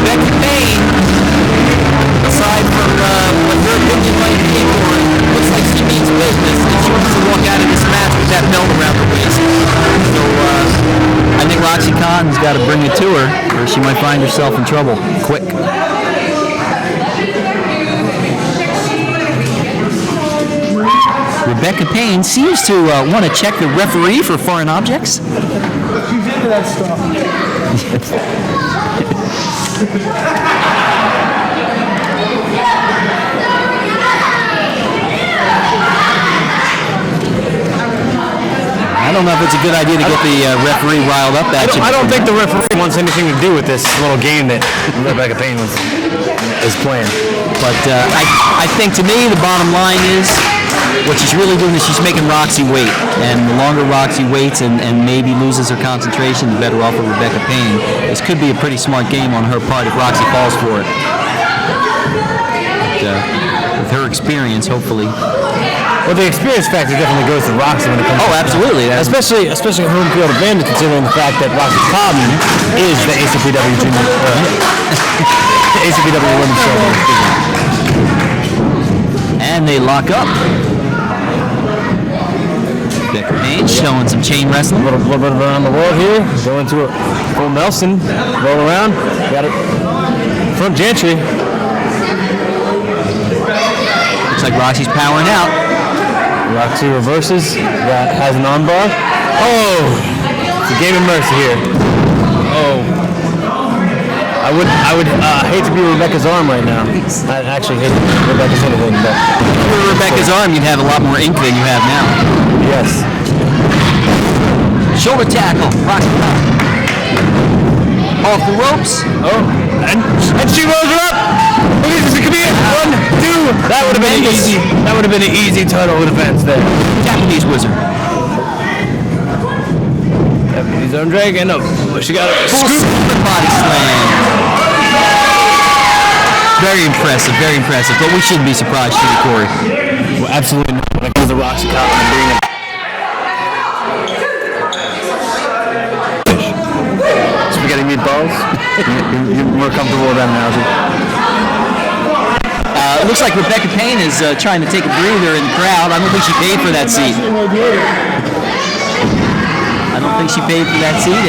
Becky Payne, aside from what her opinion might be for, looks like she means business and she wants to walk out of this match with that belt around her waist. So I think Roxie Khan's got to bring it to her or she might find herself in trouble quick. Rebecca Payne seems to want to check the referee for foreign objects. she's into that stuff. I don't know if it's a good idea to get the referee riled up at you. I don't think the referee wants anything to do with this little game that Rebecca Payne is playing. But I think to me the bottom line is what she's really doing is she's making Roxie wait. And the longer Roxie waits and maybe loses her concentration, the better off for Rebecca Payne. This could be a pretty smart game on her part if Roxie falls for it. But, with her experience, hopefully. Well, the experience factor definitely goes to Roxie when it comes to absolutely. Especially home field advantage, considering the fact that Roxie Cotton is the ACPW junior, the ACPW women's champion. And they lock up. Rebecca Payne showing some chain wrestling. A little bit around the world here. Go into a full Nelson. Roll around. Got it. Front gantry. Looks like Roxie's powering out. Roxie reverses. Has an armbar. Oh! It's a game of mercy here. Oh. I would hate to be Rebecca's arm right now. I actually hate Rebecca's anything, but if you were Rebecca's arm, you'd have a lot more ink than you have now. Yes. Shoulder tackle. Roxie off the ropes. Oh. And she rolls her up. Come here. 1, 2. That would have been easy. That would have been an easy total defense there. Japanese wizard. Japanese arm drag and up. She got a scoop. Body slam. Very impressive. Very impressive. But we shouldn't be surprised, should we, Cory? Well, absolutely not. When it comes to Roxie Cotton and being a spaghetti meatballs. You're more comfortable with that analogy. It looks like Rebecca Payne is trying to take a breather in the crowd. I don't think she paid for that seat. And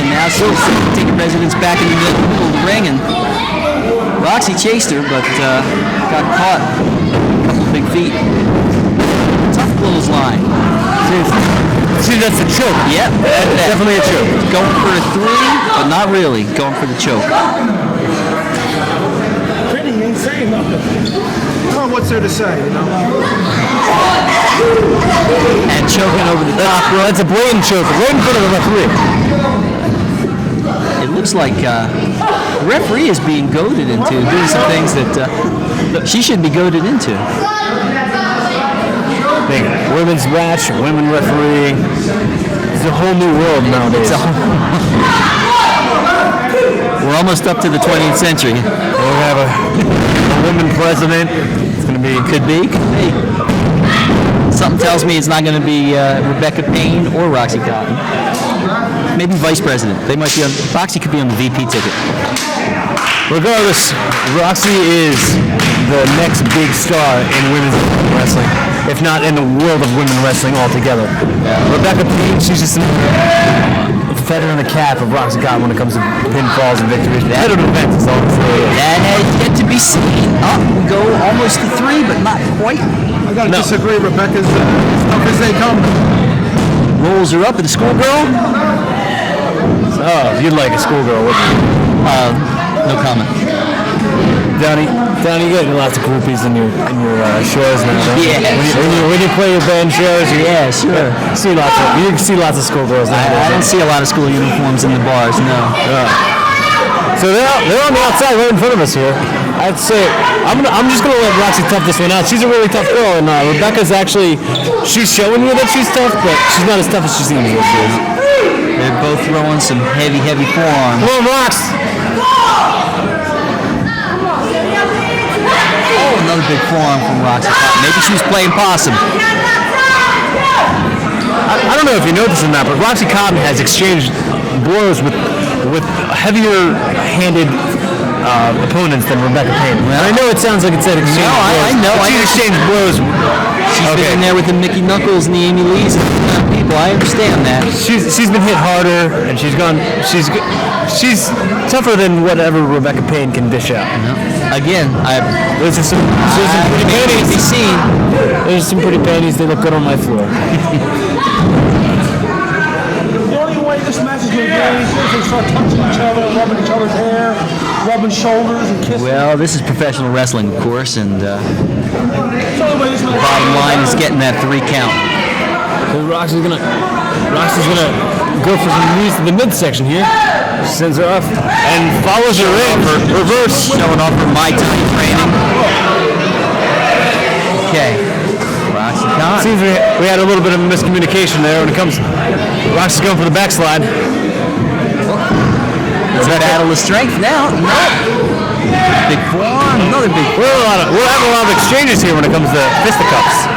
now she's taking residence back in the middle of the ring. And Roxie chased her, but got caught. A couple big feet. Tough clothesline. See, that's a choke. Yep, definitely a choke. Going for a 3, but not really. Going for the choke. Pretty insane, nothing. What's there to say, you know? And choking over the top. Well, that's a blatant choke. Right in front of the referee. It looks like the referee is being goaded into doing some things that she should be goaded into. Big women's match, women referee. It's a whole new world nowadays. We're almost up to the 20th century. We're gonna have a women president. It's gonna be. Could be. Something tells me it's not gonna be Rebecca Payne or Roxie Cotton. Maybe vice president. They might be on. Roxie could be on the VP ticket. Regardless, Roxie is the next big star in women's wrestling, if not in the world of women wrestling altogether. Rebecca Payne, she's just a feather in the cap of Roxie Cotton when it comes to pinfalls and victories. Head of events is all it's really. That has yet to be seen. Up we go almost to 3, but not quite. I gotta disagree. Rebecca's as tough as they come. Rolls her up in the schoolgirl. Oh, you'd like a schoolgirl, wouldn't you? No comment. Donnie, you get lots of groupies in your shows now. Don't you? Yeah. When you play your band shows, you sure. You can see lots of schoolgirls. I don't see a lot of school uniforms in the bars. No. So they're on the outside right in front of us here. I'd say I'm just gonna let Roxie tough this one out. She's a really tough girl, and Rebecca's she's showing you that she's tough, but she's not as tough as she seems like she is. They're both throwing some heavy forearms. Come on, Rox! Oh, another big forearm from Roxie. Maybe she was playing possum. I don't know if you know this or not, but Roxie Cotton has exchanged blows with heavier-handed opponents than Rebecca Payne. Well, I know it sounds like it's an exchange. No, I know. She exchanged blows. She's been in there with the Mickey Knuckles and the Amy Lees and people. I understand that. She's been hit harder, and she's tougher than whatever Rebecca Payne can dish out. Again, there's some pretty panties. There's some pretty panties. They look good on my floor. The only way this match is going to go is if they start touching each other, rubbing each other's hair, rubbing shoulders, and kissing. Well, this is professional wrestling, of course, and the bottom line is getting that 3 count. So Roxie's gonna go for some knees to the midsection here. She sends her off and follows her in. Showing off her Muay Thai training. Okay. Seems we had a little bit of miscommunication there when it comes. Roxie's going for the backslide. It's a battle of strength now. No. Big forearm, another big. We'll have a lot of exchanges here when it comes to fisticuffs.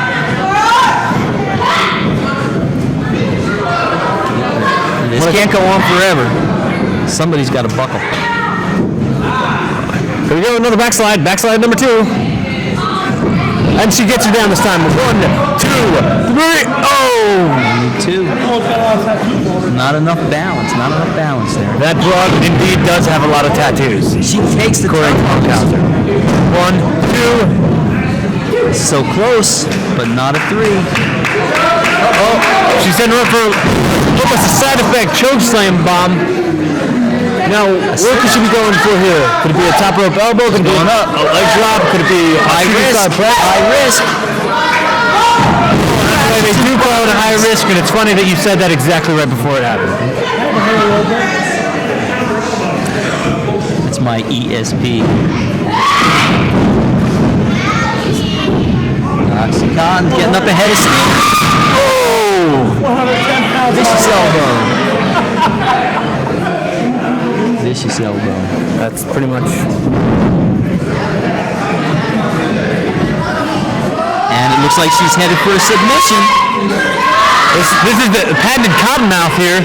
This can't go on forever. Somebody's got to buckle. Here we go, another backslide. Backslide number 2. And she gets her down this time. 1, 2, 3. Oh! 2. Not enough balance. Not enough balance there. That broad indeed does have a lot of tattoos. She takes the Cory counter. 1, 2. So close, but not a 3. Uh-oh. She's setting her up for almost a side effect choke slam bomb. Now, where could she be going for here? Could it be a top rope elbow? Could it be a leg drop? Could it be a high risk? High risk. They do call it a high risk, and it's funny that you said that exactly right before it happened. That's my ESP. Oxycontin getting up ahead of steam. Oh! Vicious elbow. Vicious elbow. That's pretty much. And it looks like she's headed for a submission. This is the patented cottonmouth here.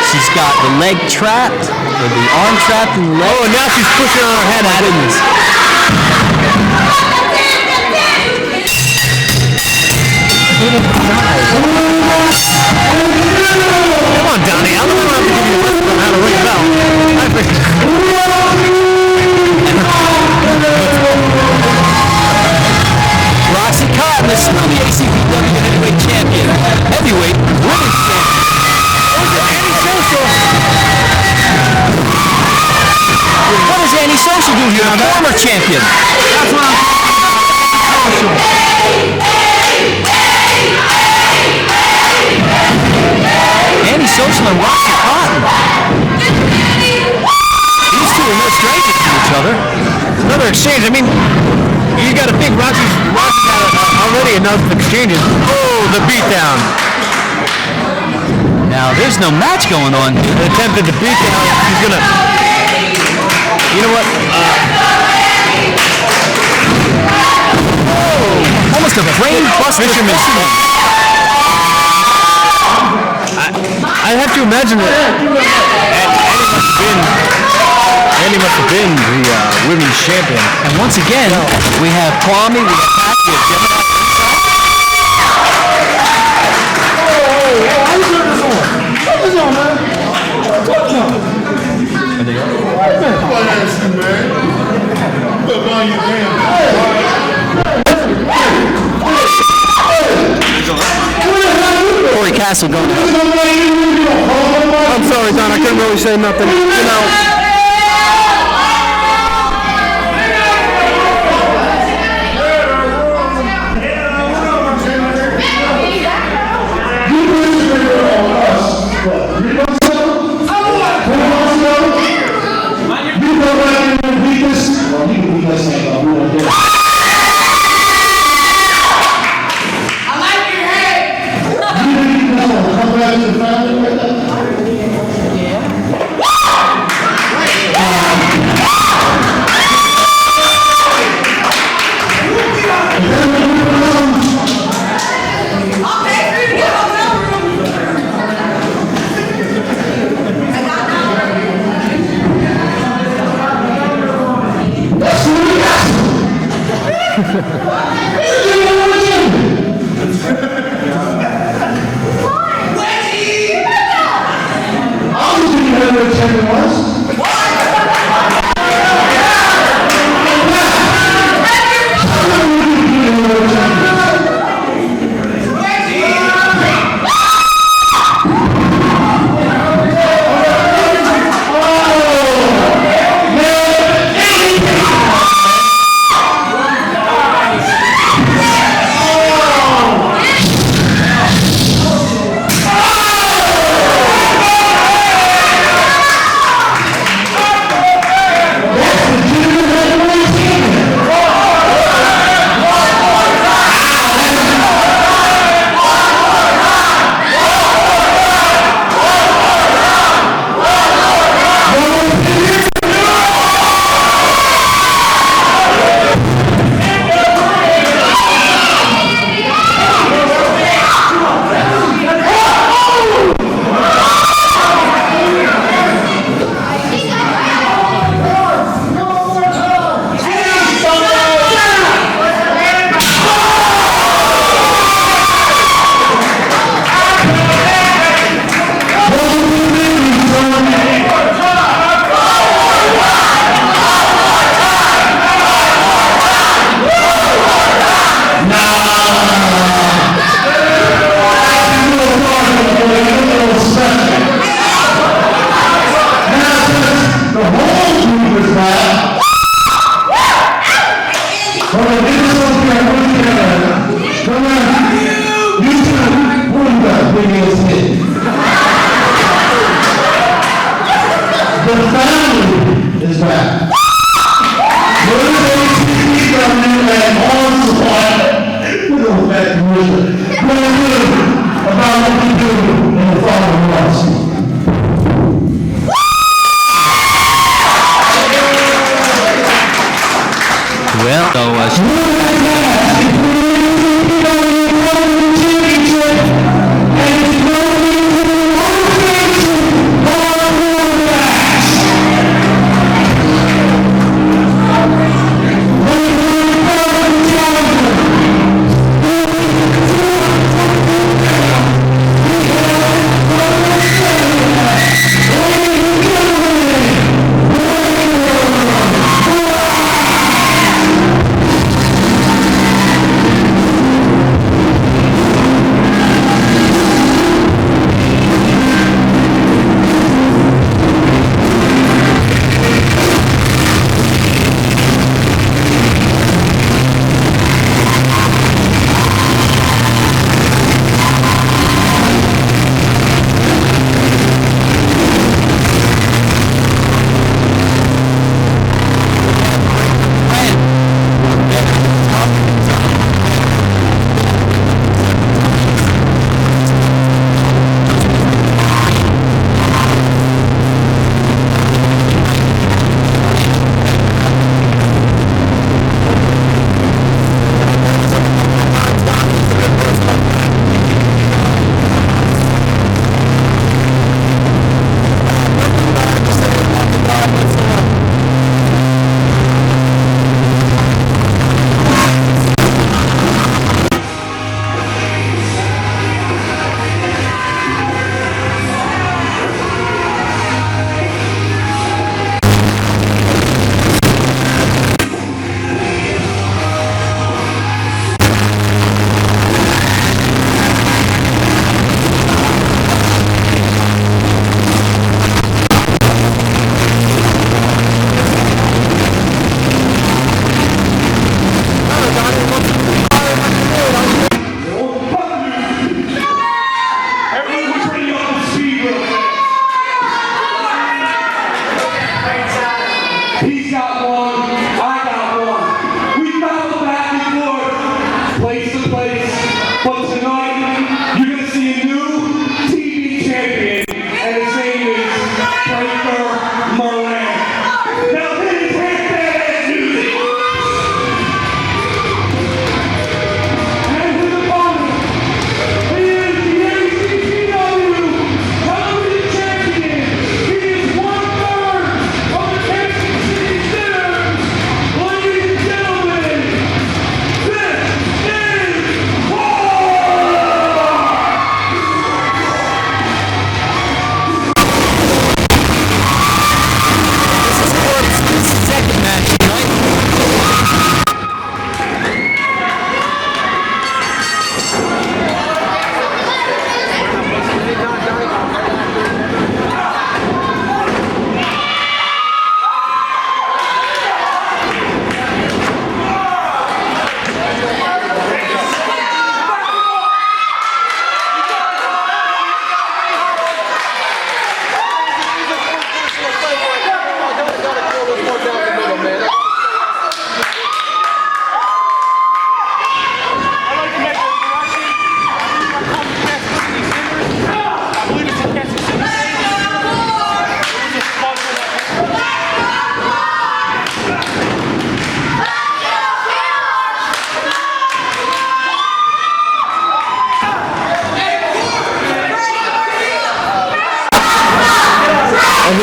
She's got the leg trapped, or the arm trapped in the leg. Oh, and now she's pushing on her head. My goodness. Come on, Donnie. I'm the one who have to give you a lesson on how to ring a bell. Roxie Cotton is still the ACPW heavyweight champion. Heavyweight women's champion. What does Antisocial do here? Former champion. That's what I'm talking about. Antisocial and Roxie Cotton. These two are no strangers to each other. Another exchange. I mean, you got to think Roxie's got already enough exchanges. Oh, the beatdown. Now, there's no match going on here. They attempted the beatdown. He's going to... You know what? Oh, almost a brain buster. Fisherman. I have to imagine that Andy must have been the women's champion. And once again, we have Kwame, we have Pat, we have Gemini. How you turn this on? Turn this on, man. What on? Man. Look on you, man. Cory Kastle going. I'm sorry, Don. I couldn't really say nothing. You know. the family is back. What is ACPW and on supply? We'll go back to music. About what we do in the following months. Well, so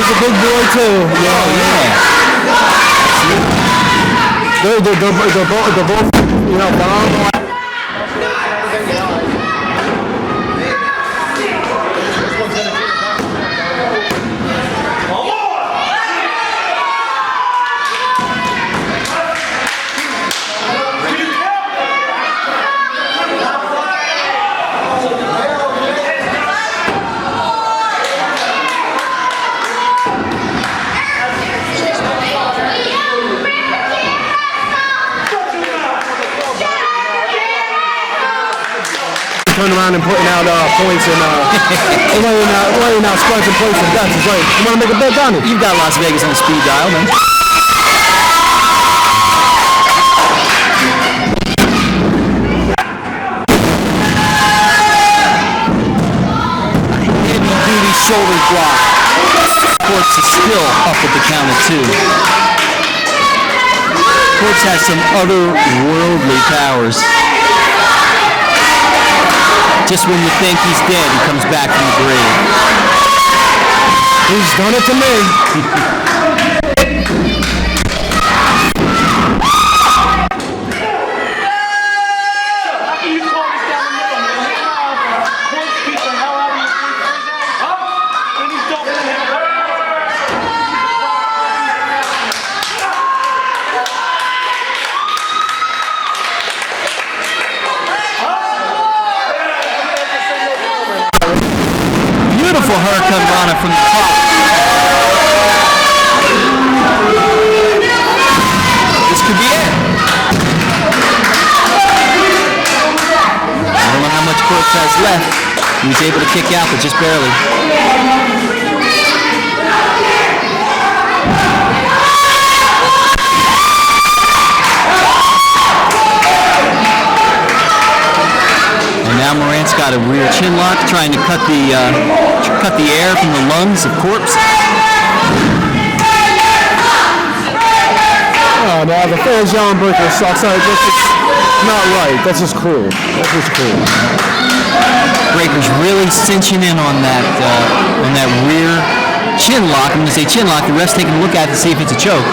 He's a big boy too. Yeah. They're both, you know, phenomenal. around and putting out points and laying out spreads and points and bets. It's like, you want to make a bet on it? You've got Las Vegas on speed dial, man. Heavy-duty shoulder block. Korpse is still up at the count of 2. Korpse has some otherworldly powers. Just when you think he's dead, he comes back from the grave. He's done it to me. Beautiful haircut on it from the top. This could be it. I don't know how much Korpse has left. He was able to kick out, but just barely. And now Morant's got a rear chin lock, trying to cut the air from the lungs of Korpse. Oh, no, the fans yelling Breaker sucks. That's just not right. That's just cruel. That's just cruel. Breaker's really cinching in on that rear chin lock. I'm going to say chin lock. The ref's taking a look at it to see if it's a choke.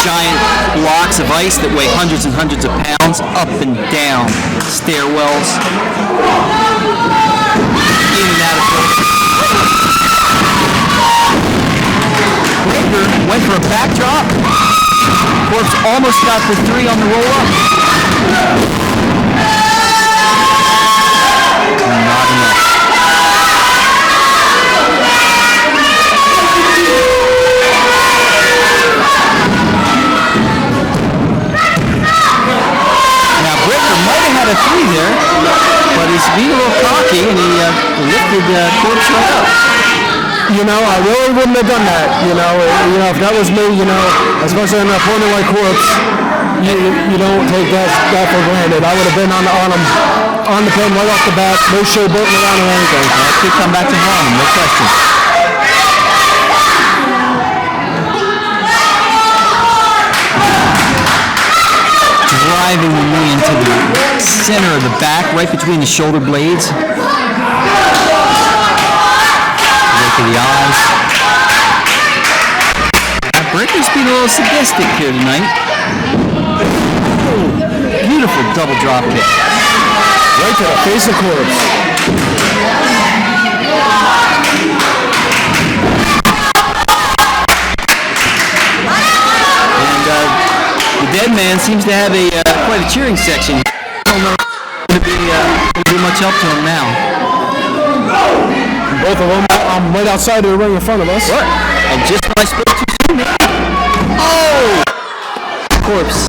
Giant blocks of ice that weigh hundreds and hundreds of pounds up and down stairwells. In and out of Breaker went for a backdrop. Korpse almost got the 3 on the roll-up. Not enough. A 3 there, but he's being a little cocky and he lifted Korpse right up. You know, I really wouldn't have done that. You know, if that was me, you know, especially an opponent like Korpse, you don't take that for granted. I would have been on him on the pin right off the bat, no showboating around or anything. That could come back to haunt him, no question. Driving the knee into the center of the back, right between the shoulder blades. Look at the eyes. Breaker's being a little sadistic here tonight. Beautiful double drop kick. Right to the face of Korpse. The dead man seems to have quite a cheering section. I don't know if it's going to be much help to him now. Both of them right outside of the ring in front of us. What? And just when I spoke too soon. Oh! Korpse.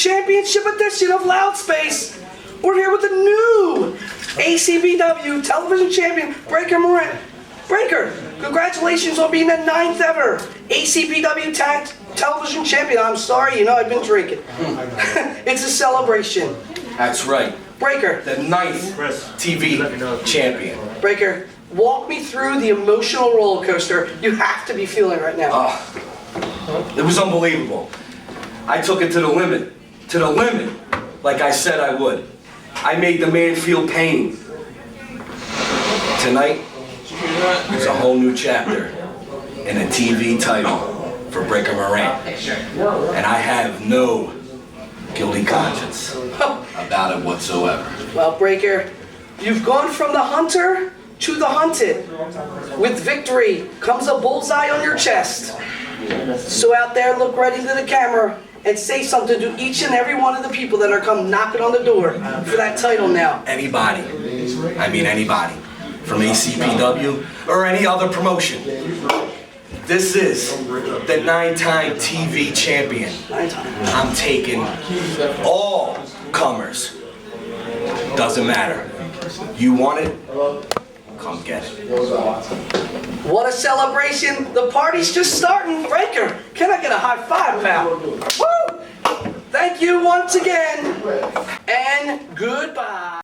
Championship edition of Loudspace. We're here with the new ACPW television champion, Breaker Morant. Breaker, congratulations on being the 9th ever ACPW television champion. I'm sorry, you know I've been drinking. It's a celebration. That's right. Breaker. The 9th TV champion. Breaker, walk me through the emotional roller coaster you have to be feeling right now. It was unbelievable. I took it to the limit, like I said I would. I made the man feel pain. Tonight is a whole new chapter in a TV title for Breaker Morant. And I have no guilty conscience about it whatsoever. Well, Breaker, you've gone from the hunter to the hunted. With victory comes a bullseye on your chest. So out there, look right into the camera and say something to each and every one of the people that are come knocking on the door for that title now. Anybody, I mean anybody, from ACPW or any other promotion. This is the 9-time TV champion. I'm taking all comers. Doesn't matter. You want it? Come get it. What a celebration. The party's just starting. Breaker, can I get a high five, pal? Woo! Thank you once again, and goodbye.